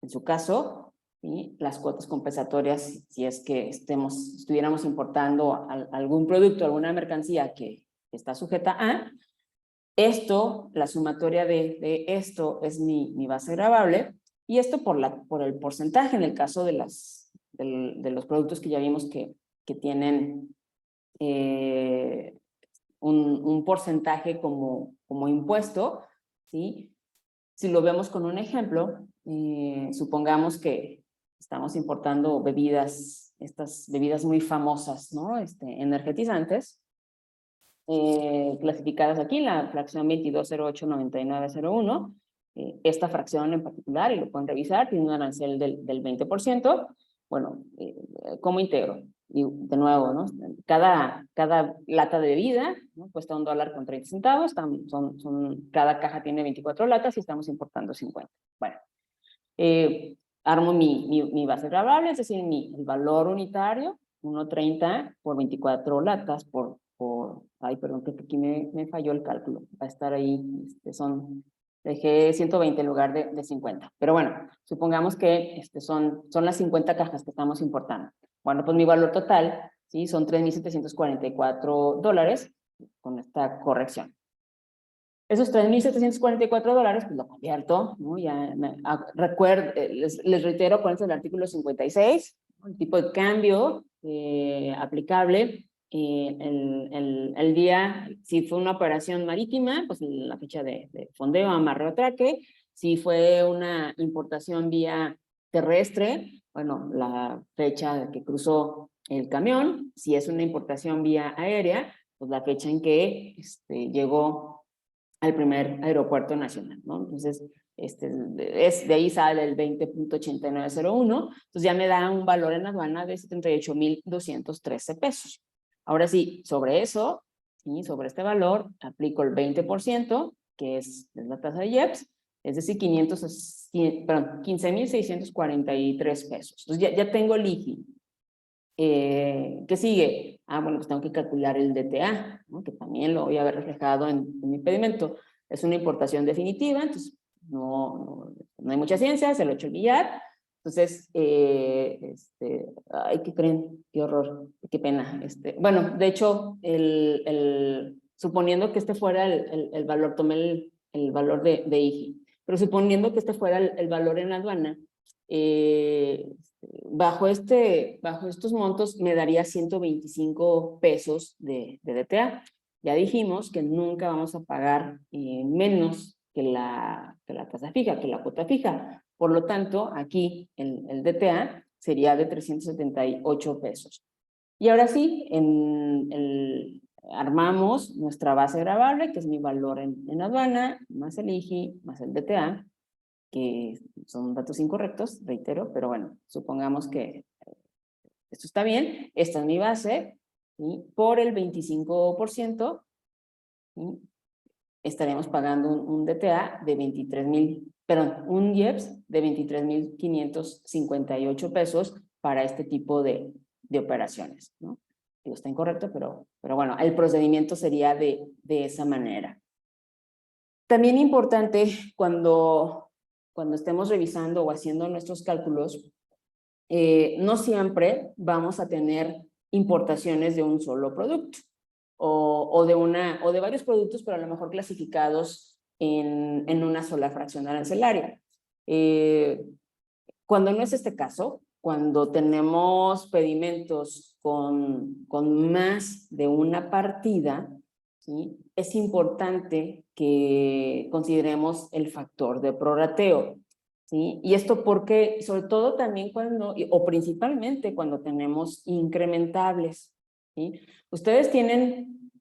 en su caso, y las cuotas compensatorias, si es que estuviéramos importando algún producto, alguna mercancía que está sujeta a esto, la sumatoria de esto es mi base gravable, y esto por el porcentaje en el caso de los productos que ya vimos que tienen un porcentaje como impuesto, ¿sí? Si lo vemos con un ejemplo, supongamos que estamos importando estas bebidas muy famosas, ¿no? Energetizantes, clasificadas aquí en la fracción 22089901. Esta fracción en particular, y lo pueden revisar, tiene un arancel del 20%. Bueno, ¿cómo integro? Y de nuevo, ¿no? Cada lata de bebida, ¿no? Cuesta $1.30. Cada caja tiene 24 latas y estamos importando 50. Bueno, armo mi base gravable, es decir, el valor unitario, 1.30 por 24 latas ay, perdón, que aquí me falló el cálculo. Va a estar ahí, dejé 120 en lugar de 50. Pero bueno, supongamos que son las 50 cajas que estamos importando. Bueno, pues mi valor total, ¿sí? Son $3,744 con esta corrección. Esos $3,744, pues lo convierto, ¿no? Ya les reitero cuál es el artículo 56, el tipo de cambio aplicable. El día, si fue una operación marítima, pues la fecha de fondeo, amarre o traque. Si fue una importación vía terrestre, bueno, la fecha de que cruzó el camión. Si es una importación vía aérea, pues la fecha en que llegó al primer aeropuerto nacional, ¿no? Entonces, de ahí sale el 20.8901, entonces ya me da un valor en aduana de 78,213 pesos. Ahora sí, sobre eso, ¿sí? Sobre este valor, aplico el 20%, que es la tasa de IEPS, es decir, 15,643 pesos. Entonces ya tengo el IGI. ¿Qué sigue? Bueno, pues tengo que calcular el DTA, ¿no? Que también lo voy a ver reflejado en mi pedimento. Es una importación definitiva, entonces no hay mucha ciencia, se lo he hecho el billar. Entonces, ay, ¿qué creen? Qué horror, qué pena. Bueno, de hecho, suponiendo que este fuera el valor, tomé el valor de IGI, pero suponiendo que este fuera el valor en aduana, bajo estos montos me daría 125 pesos de DTA. Ya dijimos que nunca vamos a pagar menos que la tasa fija, que la cuota fija. Por lo tanto, aquí el DTA sería de 378 pesos. Y ahora sí, armamos nuestra base gravable, que es mi valor en aduana, más el IGI, más el DTA, que son datos incorrectos, reitero, pero bueno, supongamos que esto está bien, esta es mi base, y por el 25%, ¿sí? Estaremos pagando un DTA de 23,000, perdón, un IEPS de 23,558 pesos para este tipo de operaciones, ¿no? Digo, está incorrecto, pero bueno, el procedimiento sería de esa manera. También importante cuando estemos revisando o haciendo nuestros cálculos, no siempre vamos a tener importaciones de un solo producto o de varios productos, pero a lo mejor clasificados en una sola fracción arancelaria. Cuando no es este caso, cuando tenemos pedimentos con más de una partida, ¿sí? Es importante que consideremos el factor de prorrateo, ¿sí? Y esto porque, sobre todo también cuando, o principalmente cuando tenemos incrementables, ¿sí? Ustedes tienen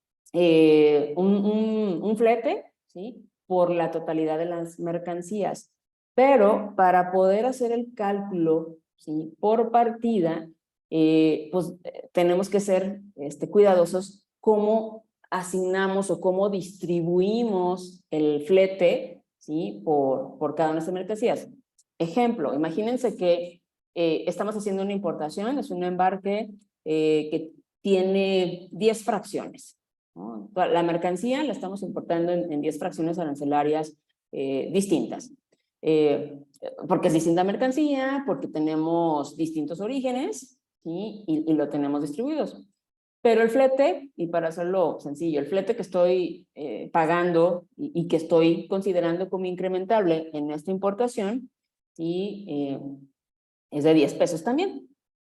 un flete, ¿sí? Por la totalidad de las mercancías, pero para poder hacer el cálculo, ¿sí? Por partida, pues tenemos que ser cuidadosos cómo asignamos o cómo distribuimos el flete, ¿sí? por cada una de estas mercancías. Ejemplo, imagínense que estamos haciendo una importación, es un embarque que tiene 10 fracciones, ¿no? La mercancía la estamos importando en 10 fracciones arancelarias distintas. Porque es distinta mercancía, porque tenemos distintos orígenes, ¿sí? y lo tenemos distribuidos. Pero el flete, y para hacerlo sencillo, el flete que estoy pagando y que estoy considerando como incrementable en esta importación, ¿sí? Es de 10 pesos también.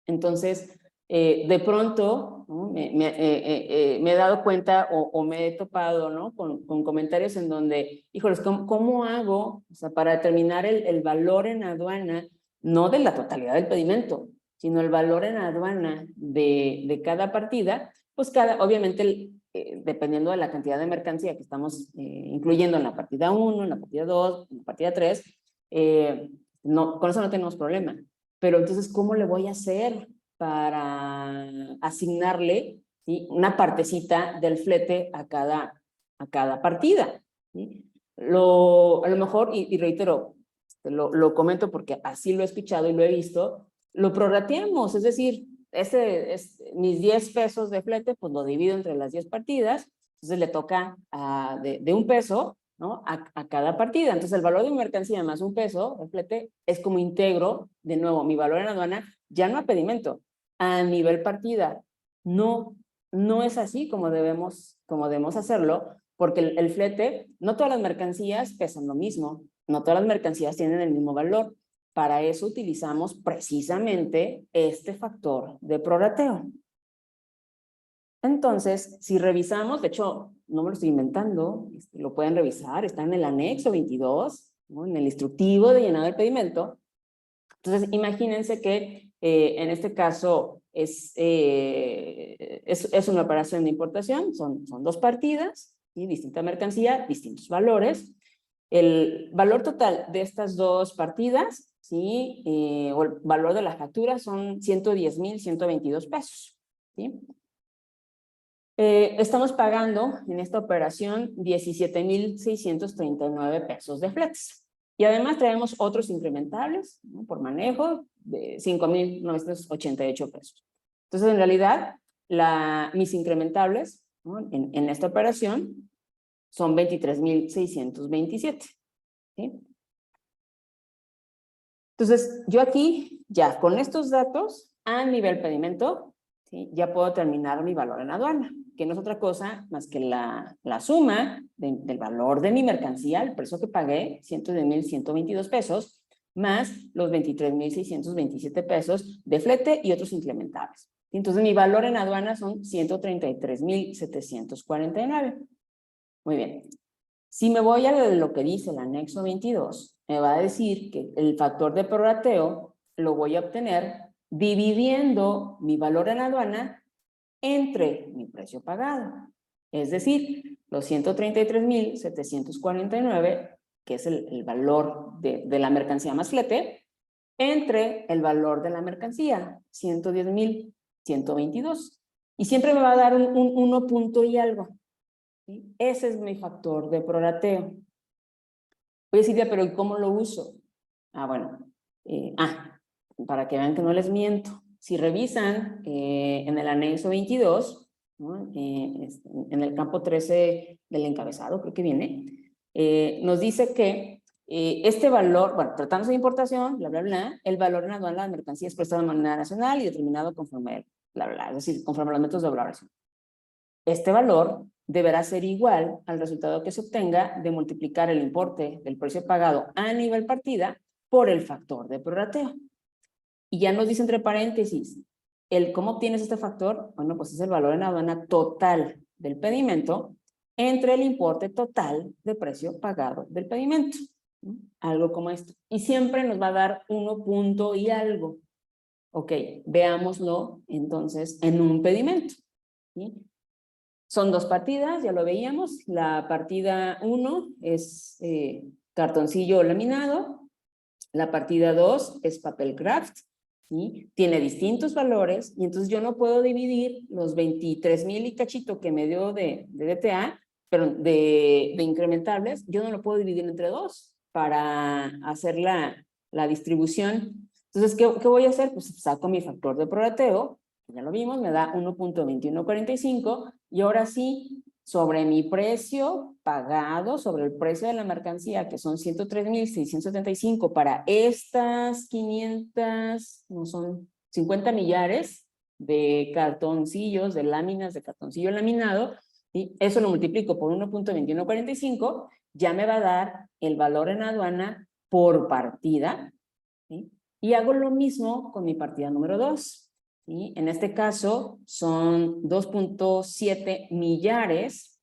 Entonces, de pronto, ¿no? me he dado cuenta o me he topado, ¿no? con comentarios en donde, híjoles, ¿cómo hago, o sea, para determinar el valor en aduana, no de la totalidad del pedimento, sino el valor en aduana de cada partida? Pues obviamente, dependiendo de la cantidad de mercancía que estamos incluyendo en la partida 1, en la partida 2, en la partida 3, con eso no tenemos problema. Pero entonces, ¿cómo le voy a hacer para asignarle, ¿sí? una partecita del flete a cada partida? ¿Sí? A lo mejor, y reitero, lo comento porque así lo he escuchado y lo he visto, lo prorrateamos, es decir, mis 10 pesos de flete, pues lo divido entre las 10 partidas, entonces le toca de un peso, ¿no? a cada partida. Entonces el valor de mi mercancía más un peso, el flete, es como integro, de nuevo, mi valor en aduana, ya no a pedimento, a nivel partida. No es así como debemos hacerlo, porque el flete, no todas las mercancías pesan lo mismo, no todas las mercancías tienen el mismo valor. Para eso utilizamos precisamente este factor de prorrateo. Entonces, si revisamos, de hecho, no me lo estoy inventando, lo pueden revisar, está en el anexo 22, ¿no? En el instructivo de llenado del pedimento. Entonces, imagínense que en este caso es una operación de importación, son dos partidas, ¿sí? Distinta mercancía, distintos valores. El valor total de estas dos partidas, ¿sí? O el valor de la factura son 110,122 pesos, ¿sí? Estamos pagando en esta operación 17,639 pesos de fletes. Y además traemos otros incrementables, ¿no? Por manejo de 5,988 pesos. Entonces, en realidad, mis incrementables, ¿no? en esta operación son 23,627. ¿Sí? Entonces, yo aquí, ya con estos datos, a nivel pedimento, ¿sí? Ya puedo terminar mi valor en aduana, que no es otra cosa más que la suma del valor de mi mercancía, el precio que pagué, 110,122 pesos, más los 23,627 pesos de flete y otros incrementables. Entonces, mi valor en aduana son 133,749. Muy bien. Si me voy a lo que dice el anexo 22, me va a decir que el factor de prorrateo lo voy a obtener dividiendo mi valor en aduana entre mi precio pagado. Es decir, los 133,749, que es el valor de la mercancía más flete, entre el valor de la mercancía, 110,122. Y siempre me va a dar un 1 punto y algo. ¿Sí? Ese es mi factor de prorrateo. Voy a decir, ya, pero ¿y cómo lo uso? Bueno, para que vean que no les miento. Si revisan en el anexo 22, ¿no? En el campo 13 del encabezado, creo que viene, nos dice que este valor, bueno, tratándose de importación, bla, bla, bla, el valor en aduana de la mercancía es prestado de manera nacional y determinado conforme, bla, bla, es decir, conforme a los métodos de valoración. Este valor deberá ser igual al resultado que se obtenga de multiplicar el importe del precio pagado a nivel partida por el factor de prorrateo. Y ya nos dice entre paréntesis, ¿cómo obtienes este factor? Bueno, pues es el valor en aduana total del pedimento entre el importe total de precio pagado del pedimento. ¿No? Algo como esto. Y siempre nos va a dar 1 punto y algo. Ok, veámoslo entonces en un pedimento. ¿Sí? Son dos partidas, ya lo veíamos. La partida 1 es cartoncillo laminado. La partida 2 es papel craft. ¿Sí? Tiene distintos valores y entonces yo no puedo dividir los 23,000 y cachito que me dio de DTA, pero de incrementables, yo no lo puedo dividir entre dos para hacer la distribución. Entonces, ¿qué voy a hacer? Pues saco mi factor de prorrateo, ya lo vimos, me da 1.2145 y ahora sí, sobre mi precio pagado, sobre el precio de la mercancía, que son 103,675 para estas 500, no son 50 millares de cartoncillos, de láminas de cartoncillo laminado, y eso lo multiplico por 1.2145, ya me va a dar el valor en aduana por partida, ¿sí? Y hago lo mismo con mi partida número 2. ¿Sí? En este caso son 2.7 millares,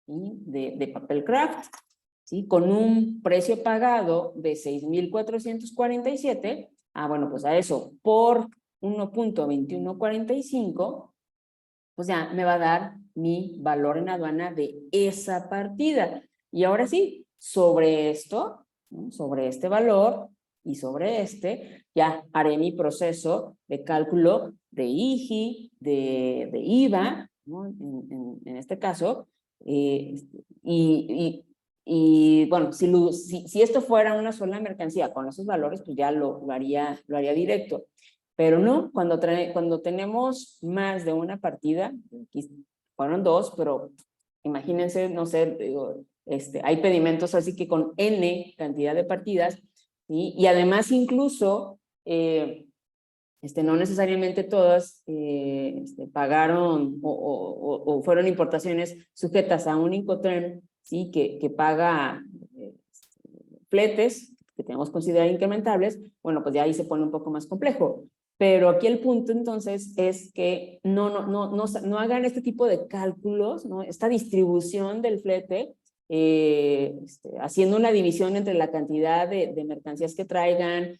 ¿sí? de papel craft, ¿sí? Con un precio pagado de 6,447. Bueno, pues a eso por 1.2145, pues ya me va a dar mi valor en aduana de esa partida. Y ahora sí, sobre esto, ¿no? Sobre este valor y sobre ya haré mi proceso de cálculo de IGI, de IVA, ¿no? En este caso, y bueno, si esto fuera una sola mercancía con esos valores, pues ya lo haría directo. Pero no, cuando tenemos más de una partida, aquí fueron dos, pero imagínense, no sé, digo, hay pedimentos así que con N cantidad de partidas, ¿sí? Y además incluso, no necesariamente todas pagaron o fueron importaciones sujetas a un Incoterm, ¿sí? que paga fletes, que tenemos considerado incrementables. Bueno, pues ya ahí se pone un poco más complejo. Pero aquí el punto entonces es que no hagan este tipo de cálculos, ¿no? Esta distribución del flete, haciendo una división entre la cantidad de mercancías que traigan,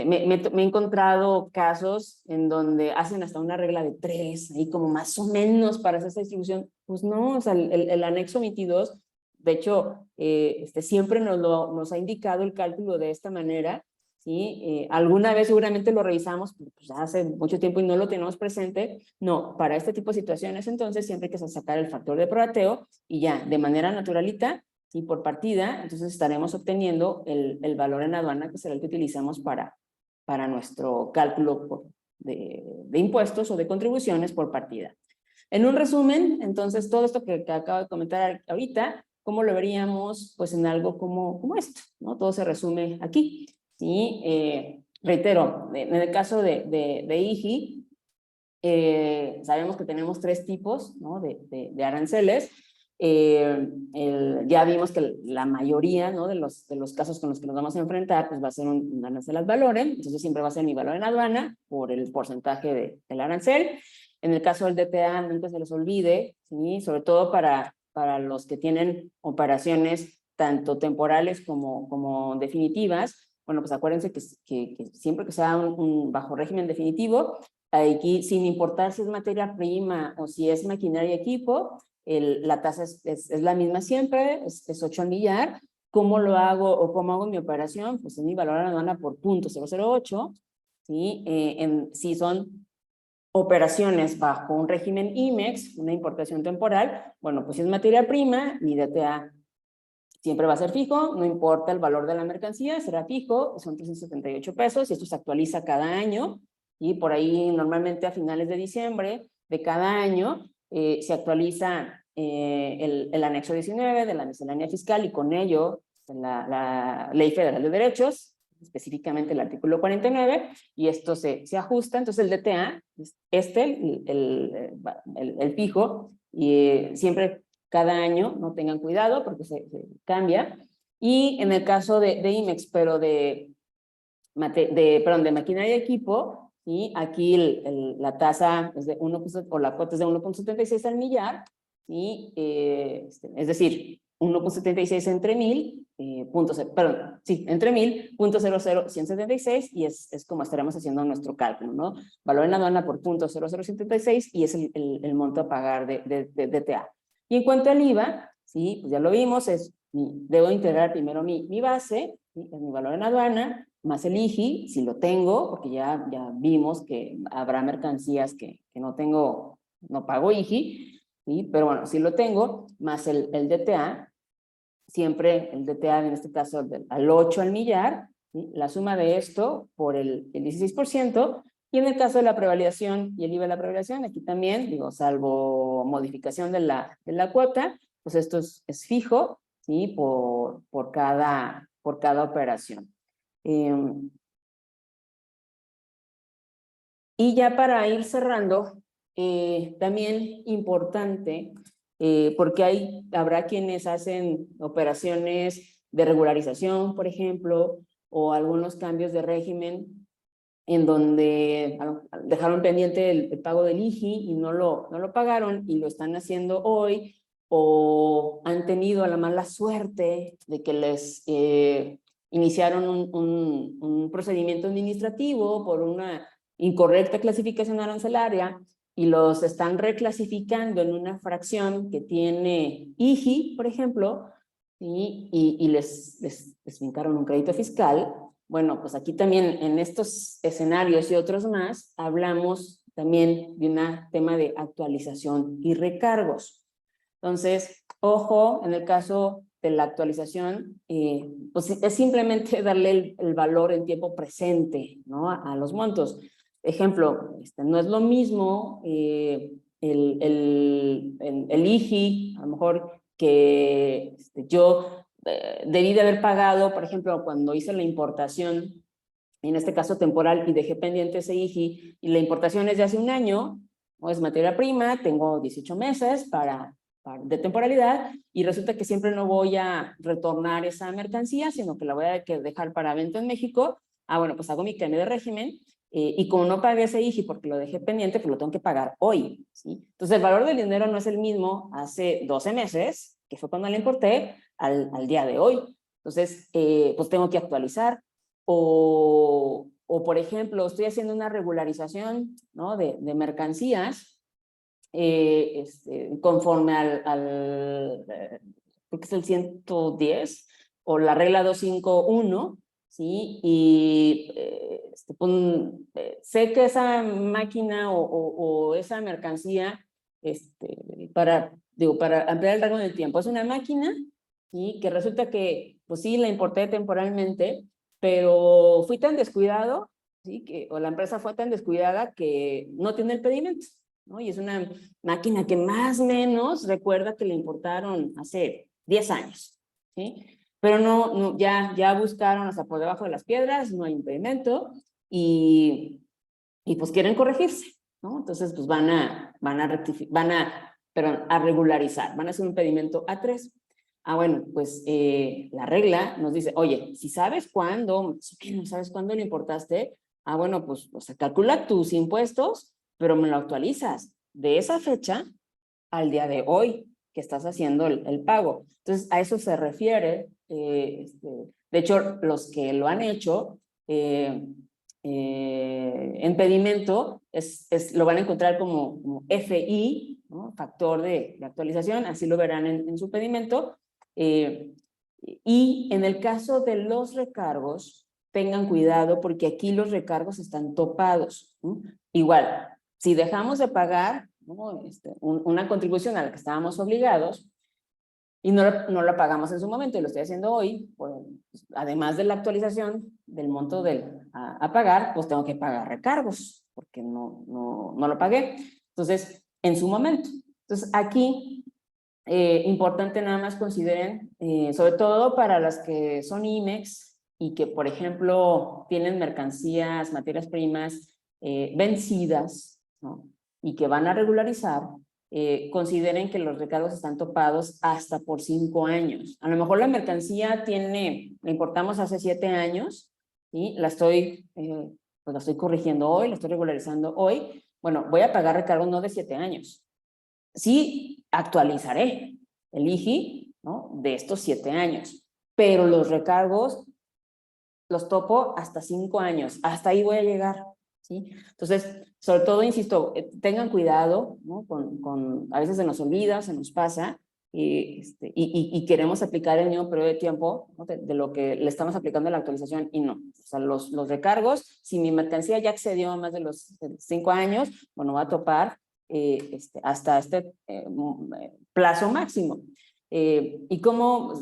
Me he encontrado casos en donde hacen hasta una regla de 3, ahí como más o menos para hacer esa distribución. Pues no, o sea, el anexo 22, de hecho, siempre nos ha indicado el cálculo de esta manera, ¿sí? Alguna vez seguramente lo revisamos, pues hace mucho tiempo y no lo tenemos presente. No, para este tipo de situaciones, entonces, siempre hay que sacar el factor de prorrateo y ya, de manera naturalita, y por partida, entonces estaremos obteniendo el valor en aduana, que será el que utilizamos para nuestro cálculo de impuestos o de contribuciones por partida. En un resumen, entonces, todo esto que acabo de comentar ahorita, ¿cómo lo veríamos? Pues en algo como esto, ¿no? Todo se resume aquí, ¿sí? Reitero, en el caso de IGI, sabemos que tenemos 3 tipos, ¿no? de aranceles. Ya vimos que la mayoría, ¿no? de los casos con los que nos vamos a enfrentar, pues va a ser un arancel ad valorem, entonces siempre va a ser mi valor en aduana por el porcentaje del arancel. En el caso del DTA, nunca se les olvide, ¿sí? Sobre todo para los que tienen operaciones tanto temporales como definitivas. Bueno, pues acuérdense que siempre que sea un bajo régimen definitivo, aquí, sin importar si es materia prima o si es maquinaria y equipo, la tasa es la misma siempre, es 8 al millar. ¿Cómo lo hago o cómo hago mi operación? Pues es mi valor en aduana por .008, ¿sí? Si son operaciones bajo un régimen IMEX, una importación temporal, bueno, pues si es materia prima, mi DTA siempre va a ser fijo, no importa el valor de la mercancía, será fijo, son 378 pesos y esto se actualiza cada año y por ahí normalmente a finales de diciembre de cada año se actualiza el anexo 19 de la miscelánea fiscal y con ello la Ley Federal de Derechos, específicamente el artículo 49, y esto se ajusta, entonces el DTA, el fijo, y siempre cada año, no tengan cuidado porque se cambia. Y en el caso de IMEX, pero de maquinaria y equipo, ¿sí? Aquí la tasa es de 1, o la cuota es de 1.76 al millar, ¿sí? Es decir, 1.76 entre 1000, entre 1000, .00176, y es como estaremos haciendo nuestro cálculo, ¿no? Valor en aduana por .00176 y es el monto a pagar de DTA. Y en cuanto al IVA, ¿sí? Pues ya lo vimos, debo integrar primero mi base, ¿sí? Es mi valor en aduana, más el IGI, si lo tengo, porque ya vimos que habrá mercancías que no pago IGI, ¿sí? Pero bueno, si lo tengo, más el DTA, siempre el DTA en este caso al 8 al millar, ¿sí? La suma de esto por el 16%, y en el caso de la prevalidación y el IVA de la prevalidación, aquí también, digo, salvo modificación de la cuota, pues esto es fijo, ¿sí? Por cada operación. Y ya para ir cerrando, también importante, porque habrá quienes hacen operaciones de regularización, por ejemplo, o algunos cambios de régimen en donde dejaron pendiente el pago del IGI y no lo pagaron y lo están haciendo hoy, o han tenido la mala suerte de que les iniciaron un procedimiento administrativo por una incorrecta clasificación arancelaria y los están reclasificando en una fracción que tiene IGI, por ejemplo, y les fincaron un crédito fiscal. Bueno, pues aquí también en estos escenarios y otros más hablamos también de un tema de actualización y recargos. Entonces, ojo, en el caso de la actualización, pues es simplemente darle el valor en tiempo presente, ¿no? A los montos. Ejemplo, no es lo mismo el IGI, a lo mejor que yo debí de haber pagado, por ejemplo, cuando hice la importación, en este caso temporal, y dejé pendiente ese IGI, y la importación es de hace un año, o es materia prima, tengo 18 meses de temporalidad, y resulta que siempre no voy a retornar esa mercancía, sino que la voy a dejar para venta en México. Bueno, pues hago mi cambio de régimen, y como no pagué ese IGI porque lo dejé pendiente, pues lo tengo que pagar hoy, ¿sí? Entonces el valor del dinero no es el mismo hace 12 meses, que fue cuando la importé, al día de hoy. Entonces, pues tengo que actualizar. o por ejemplo, estoy haciendo una regularización, ¿no? de mercancías conforme creo que es el 110 o la regla 251, ¿sí? Y sé que esa máquina o esa mercancía, para ampliar el rango del tiempo, es una máquina, ¿sí? Que resulta que, pues sí, la importé temporalmente, pero fui tan descuidado, ¿sí? O la empresa fue tan descuidada que no tiene el pedimento, ¿no? Y es una máquina que más o menos recuerda que le importaron hace 10 años, ¿sí? Pero ya buscaron hasta por debajo de las piedras, no hay impedimento y pues quieren corregirse, ¿no? Entonces pues van a regularizar, van a hacer un pedimento A3. Bueno, pues la regla nos dice, oye, si sabes cuándo, sabes cuándo lo importaste, bueno, pues, o sea, calcula tus impuestos, pero me lo actualizas de esa fecha al día de hoy que estás haciendo el pago. Entonces, a eso se refiere. De hecho, los que lo han hecho en pedimento lo van a encontrar como FI, ¿no? Factor de actualización, así lo verán en su pedimento. Y en el caso de los recargos, tengan cuidado porque aquí los recargos están topados, ¿no? Igual, si dejamos de pagar, ¿no? Una contribución a la que estábamos obligados y no la pagamos en su momento y lo estoy haciendo hoy, pues, además de la actualización del monto a pagar, pues tengo que pagar recargos porque no lo pagué. Entonces, en su momento. Entonces, aquí, importante nada más consideren, sobre todo para las que son IMEX y que, por ejemplo, tienen mercancías, materias primas vencidas, ¿no? Y que van a regularizar, consideren que los recargos están topados hasta por 5 años. A lo mejor la mercancía la importamos hace 7 años y la estoy corrigiendo hoy, la estoy regularizando hoy. Bueno, voy a pagar recargos no de 7 años. Sí, actualizaré el IGI, ¿no? De estos 7 años, pero los recargos los topo hasta 5 años. Hasta ahí voy a llegar, ¿sí? Entonces, sobre todo, insisto, tengan cuidado, ¿no? A veces se nos olvida, se nos pasa, y queremos aplicar el mismo periodo de tiempo, ¿no? de lo que le estamos aplicando a la actualización y no. O sea, los recargos, si mi mercancía ya excedió más de los 5 años, bueno, va a topar hasta plazo máximo. Y como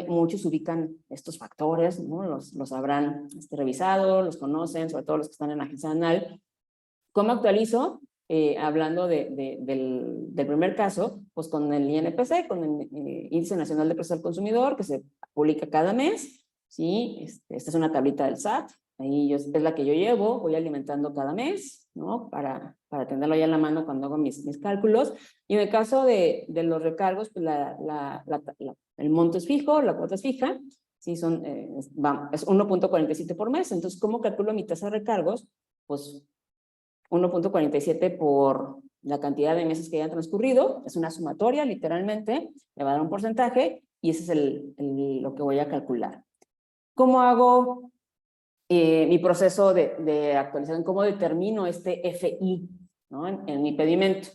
muchos ubican estos factores, ¿no? Los habrán revisado, los conocen, sobre todo los que están en la agencia anual. ¿Cómo actualizo? Hablando del primer caso, pues con el INPC, con el Índice Nacional de Precios al Consumidor, que se publica cada mes, ¿sí? Esta es una tablita del SAT, ahí es la que yo llevo, voy alimentando cada mes, ¿no? Para tenerlo ya en la mano cuando hago mis cálculos. Y en el caso de los recargos, pues el monto es fijo, la cuota es fija, ¿sí? Es 1.47 por mes. Entonces, ¿cómo calculo mi tasa de recargos? Pues 1.47 por la cantidad de meses que hayan transcurrido, es una sumatoria, literalmente, me va a dar un porcentaje y ese es lo que voy a calcular. ¿Cómo hago mi proceso de actualización? ¿Cómo determino este FI, ¿no? en mi pedimento?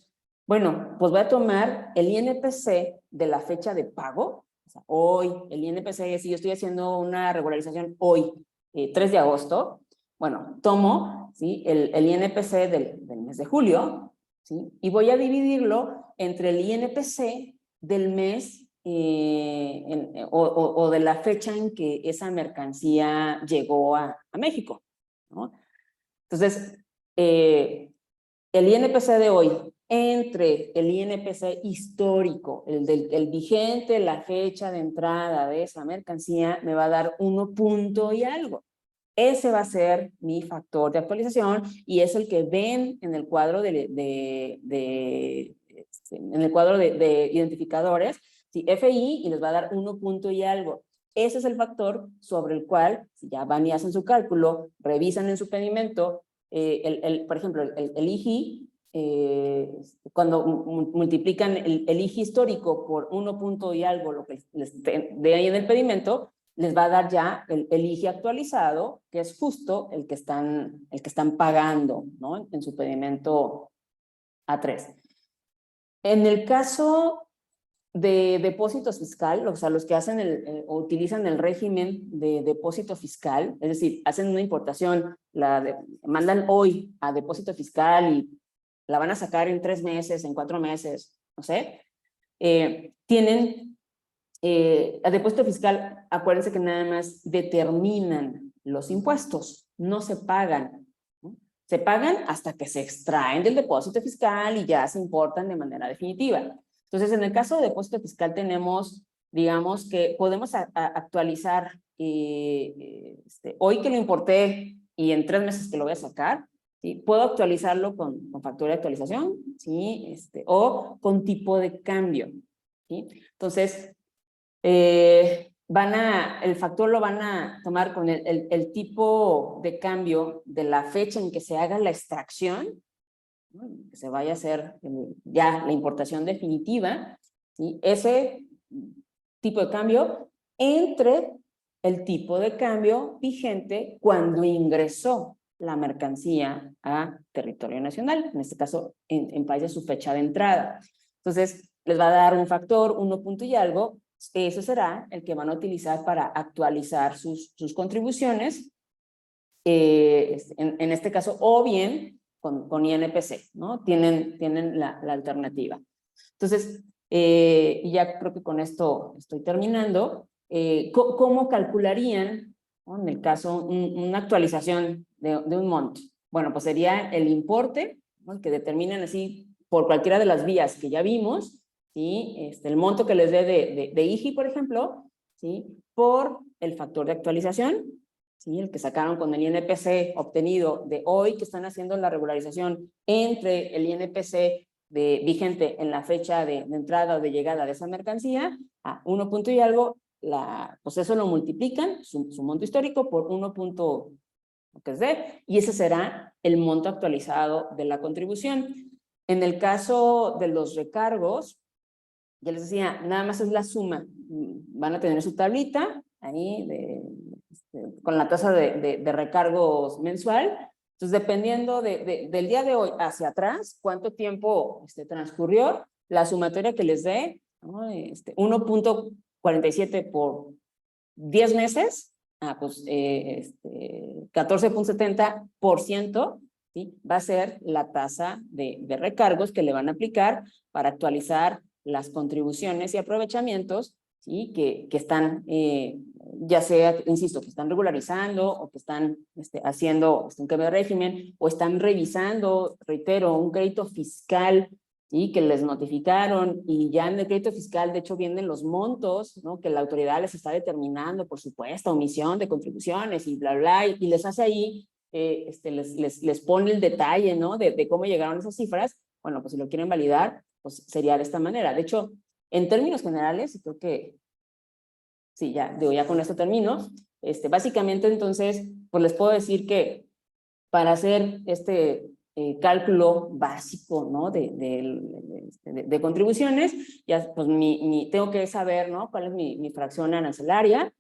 Bueno, pues voy a tomar el INPC de la fecha de pago, o sea, hoy, el INPC, si yo estoy haciendo una regularización hoy, 3 de agosto, bueno, tomo, ¿sí? el INPC del mes de julio, ¿sí? Y voy a dividirlo entre el INPC del mes o de la fecha en que esa mercancía llegó a México, ¿no? Entonces, el INPC de hoy entre el INPC histórico, el vigente, la fecha de entrada de esa mercancía, me va a dar 1 punto y algo. Ese va a ser mi factor de actualización y es el que ven en el cuadro de identificadores, ¿sí? FI, y les va a dar 1 punto y algo. Ese es el factor sobre el cual, si ya van y hacen su cálculo, revisan en su pedimento, por ejemplo, el IGI, cuando multiplican el IGI histórico por 1 punto y algo, lo que les dé ahí en el pedimento, les va a dar ya el IGI actualizado, que es justo el que están pagando, ¿no? En su pedimento A3. En el caso de depósitos fiscal, o sea, los que hacen o utilizan el régimen de depósito fiscal, es decir, hacen una importación, mandan hoy a depósito fiscal y la van a sacar en 3 meses, en 4 meses, no sé, tienen a depósito fiscal, acuérdense que nada más determinan los impuestos, no se pagan, ¿no? Se pagan hasta que se extraen del depósito fiscal y ya se importan de manera definitiva. Entonces, en el caso de depósito fiscal tenemos, digamos que podemos actualizar hoy que lo importé y en 3 meses que lo voy a sacar, ¿sí? Puedo actualizarlo con factura de actualización, ¿sí? O con tipo de cambio, ¿sí? Entonces, el factor lo van a tomar con el tipo de cambio de la fecha en que se haga la extracción, ¿no? Que se vaya a hacer ya la importación definitiva, ¿sí? Ese tipo de cambio entre el tipo de cambio vigente cuando ingresó la mercancía a territorio nacional, en este caso en país de su fecha de entrada. Entonces, les va a dar un factor, 1 punto y algo. Eso será el que van a utilizar para actualizar sus contribuciones, en este caso, o bien con INPC, ¿no? Tienen la alternativa. Entonces, ya creo que con esto estoy terminando. ¿Cómo calcularían, ¿no? En el caso, una actualización de un monto? Bueno, pues sería el importe, ¿no? El que determinan así por cualquiera de las vías que ya vimos, ¿sí? El monto que les dé de IGI, por ejemplo, ¿sí? Por el factor de actualización, ¿sí? El que sacaron con el INPC obtenido de hoy, que están haciendo la regularización entre el INPC vigente en la fecha de entrada o de llegada de esa mercancía, a 1 punto y algo, pues eso lo multiplican, su monto histórico, por 1 punto, lo que es y ese será el monto actualizado de la contribución. En el caso de los recargos, ya les decía, nada más es la suma. Van a tener su tablita ahí con la tasa de recargos mensual. Entonces, dependiendo del día de hoy hacia atrás, cuánto tiempo transcurrió, la sumatoria que les dé, ¿no? 1.47 por 10 meses, pues 14.70%, ¿sí? Va a ser la tasa de recargos que le van a aplicar para actualizar las contribuciones y aprovechamientos, ¿sí? que están, ya sea, insisto, que están regularizando o que están haciendo un cambio de régimen o están revisando, reitero, un crédito fiscal, ¿sí? Que les notificaron y ya en el crédito fiscal, de hecho, vienen los montos, ¿no? Que la autoridad les está determinando por supuesto, omisión de contribuciones y bla, bla, y les hace ahí, les pone el detalle, ¿no? De cómo llegaron esas cifras. Bueno, pues si lo quieren validar, pues sería de esta manera. De hecho, en términos generales, creo que, sí, ya con esto termino. Básicamente, entonces, pues les puedo decir que para hacer cálculo básico, ¿no? de contribuciones, ya pues tengo que saber, ¿no? Cuál es mi fracción arancelaria,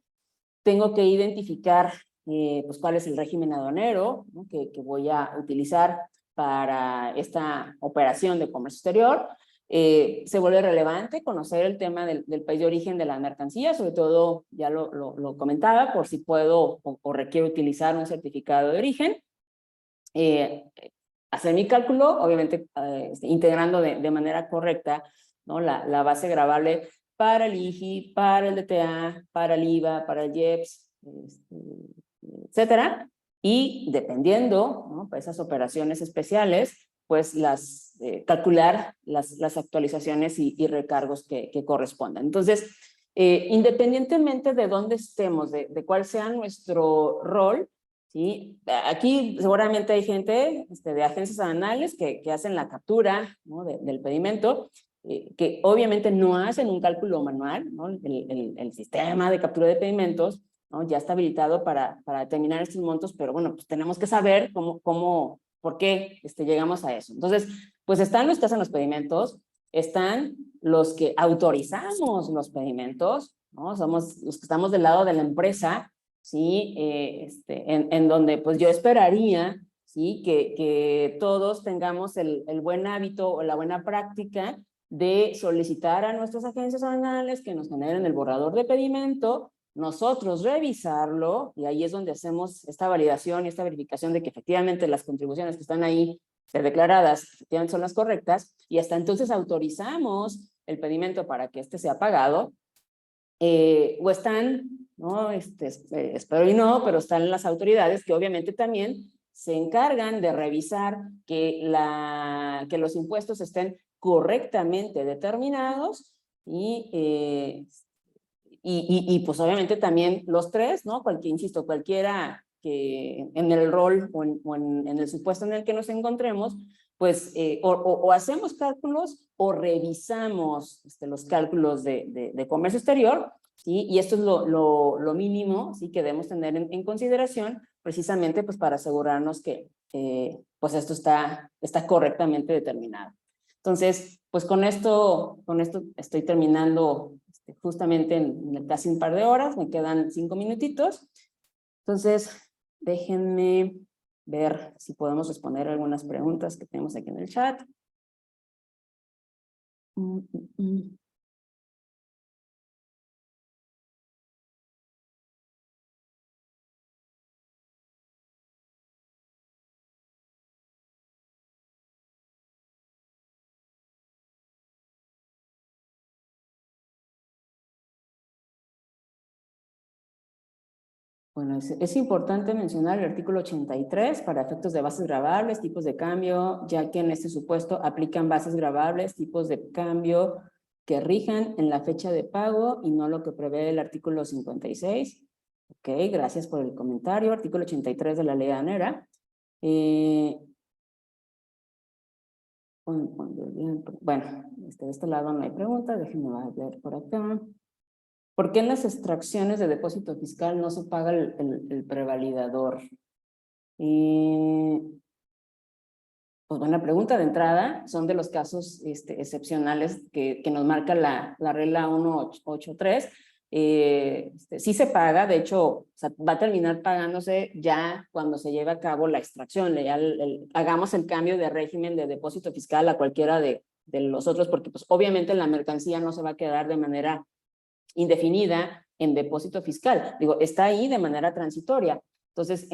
tengo que identificar pues cuál es el régimen aduanero, ¿no? que voy a utilizar para esta operación de comercio exterior. Se vuelve relevante conocer el tema del país de origen de la mercancía, sobre todo, ya lo comentaba, por si puedo o requiero utilizar un certificado de origen. Hacer mi cálculo, obviamente integrando de manera correcta, ¿no? la base gravable para el IGI, para el DTA, para el IVA, para el IEPS, etcétera. Y dependiendo, ¿no? Para esas operaciones especiales, pues calcular las actualizaciones y recargos que correspondan. Entonces, independientemente de dónde estemos, de cuál sea nuestro rol, ¿sí? Aquí seguramente hay gente de agencias aduanales que hacen la captura, ¿no? del pedimento, que obviamente no hacen un cálculo manual, ¿no? El sistema de captura de pedimentos, ¿no? Ya está habilitado para determinar estos montos, pero bueno, pues tenemos que saber por qué llegamos a eso. Entonces, pues están los que hacen los pedimentos, están los que autorizamos los pedimentos, ¿no? Somos los que estamos del lado de la empresa, ¿sí? En donde pues yo esperaría, ¿sí? Que todos tengamos el buen hábito o la buena práctica de solicitar a nuestras agencias aduanales que nos generen el borrador de pedimento, nosotros revisarlo, y ahí es donde hacemos esta validación y esta verificación de que efectivamente las contribuciones que están ahí declaradas efectivamente son las correctas, y hasta entonces autorizamos el pedimento para que éste sea pagado, o están, ¿no? Espero y no, pero están las autoridades que obviamente también se encargan de revisar que los impuestos estén correctamente determinados y pues obviamente también los tres, ¿no? Insisto, cualquiera que en el rol en el supuesto en el que nos encontremos, pues o hacemos cálculos o revisamos los cálculos de comercio exterior, ¿sí? Y esto es lo mínimo, ¿sí? Que debemos tener en consideración, precisamente pues para asegurarnos que pues esto está correctamente determinado. Entonces, pues con esto estoy terminando justamente en casi un par de horas, me quedan 5 minutitos. Entonces, déjenme ver si podemos responder algunas preguntas que tenemos aquí en el chat. Bueno, es importante mencionar el artículo 83 para efectos de bases gravables, tipos de cambio, ya que en este supuesto aplican bases gravables, tipos de cambio que rijan en la fecha de pago y no lo que prevé el artículo 56. Ok, gracias por el comentario. Artículo 83 de la ley aduanera. Bueno, de este lado no hay pregunta, déjenme ver por acá. ¿Por qué en las extracciones de depósito fiscal no se paga el prevalidador? Pues buena pregunta de entrada, son de los casos excepcionales que nos marca la regla 183. Sí se paga, de hecho, o sea, va a terminar pagándose ya cuando se lleve a cabo la extracción, hagamos el cambio de régimen de depósito fiscal a cualquiera de los otros, porque pues obviamente la mercancía no se va a quedar de manera indefinida en depósito fiscal. Digo, está ahí de manera transitoria. Entonces,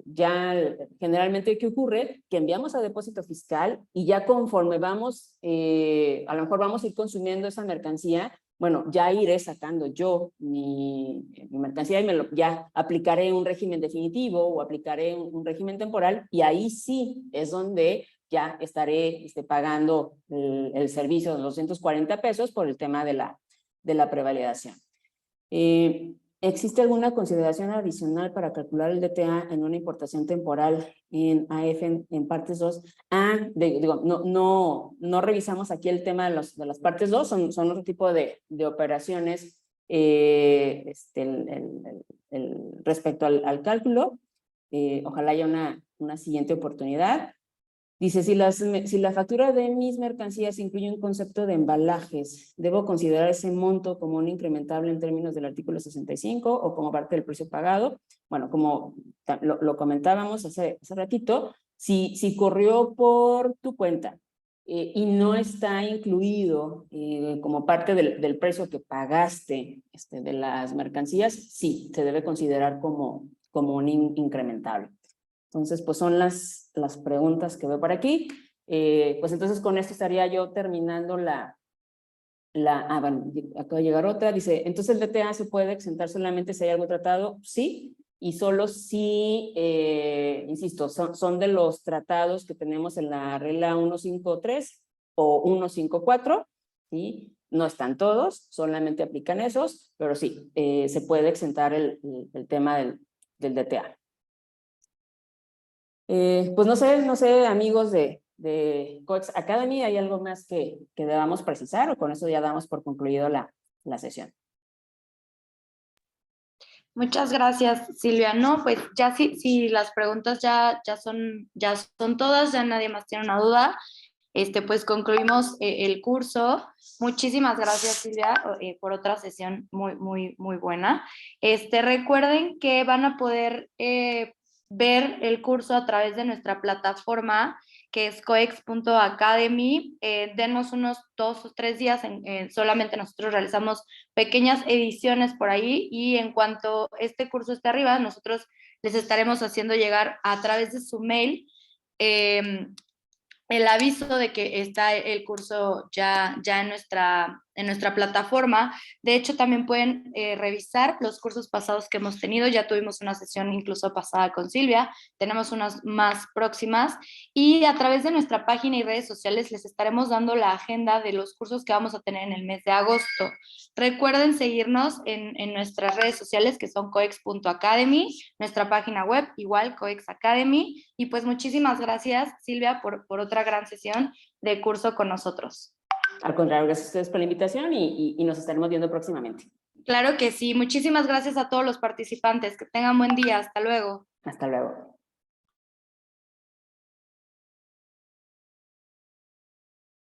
ya generalmente, ¿qué ocurre? Que enviamos a depósito fiscal y ya conforme vamos, a lo mejor vamos a ir consumiendo esa mercancía, bueno, ya iré sacando yo mi mercancía y ya aplicaré un régimen definitivo o aplicaré un régimen temporal, y ahí sí es donde ya estaré pagando el servicio de 240 pesos por el tema de la prevalidación. ¿Existe alguna consideración adicional para calcular el DTA en una importación temporal en AF en partes 2? Digo, no revisamos aquí el tema de las partes 2, son otro tipo de operaciones respecto al cálculo. Ojalá haya una siguiente oportunidad. Dice, si la factura de mis mercancías incluye un concepto de embalajes, ¿debo considerar ese monto como un incrementable en términos del artículo 65 o como parte del precio pagado? Bueno, como lo comentábamos hace ratito, si corrió por tu cuenta y no está incluido como parte del precio que pagaste de las mercancías, sí, se debe considerar como un incrementable. Entonces, pues son las preguntas que veo por aquí. Pues entonces con esto estaría yo terminando bueno, acaba de llegar otra, dice, entonces el DTA se puede exentar solamente si hay algo tratado, sí, y solo si, insisto, son de los tratados que tenemos en la regla 153 o 154, ¿sí? No están todos, solamente aplican esos, pero sí, se puede exentar el tema del DTA. Pues no sé, amigos de COEX Academy, ¿hay algo más que debamos precisar o con eso ya damos por concluido la sesión? Muchas gracias, Silvia. No, pues ya si las preguntas ya son todas, ya nadie más tiene una duda. pues concluimos el curso. Muchísimas gracias, Silvia, por otra sesión muy buena. Recuerden que van a poder ver el curso a través de nuestra plataforma, que es coex.academy. Denos unos 2 o 3 días, solamente nosotros realizamos pequeñas ediciones por ahí, y en cuanto este curso esté arriba, nosotros les estaremos haciendo llegar a través de su mail el aviso de que está el curso ya en nuestra plataforma. De hecho, también pueden revisar los cursos pasados que hemos tenido. Ya tuvimos una sesión incluso pasada con Silvia, tenemos unas más próximas, y a través de nuestra página y redes sociales les estaremos dando la agenda de los cursos que vamos a tener en el mes de agosto. Recuerden seguirnos en nuestras redes sociales, que son coex.academy, nuestra página web igual, Coex Academy, y pues muchísimas gracias, Silvia, por otra gran sesión de curso con nosotros. Al contrario, gracias a ustedes por la invitación y nos estaremos viendo próximamente. Claro que sí. Muchísimas gracias a todos los participantes. Que tengan buen día. Hasta luego. Hasta luego.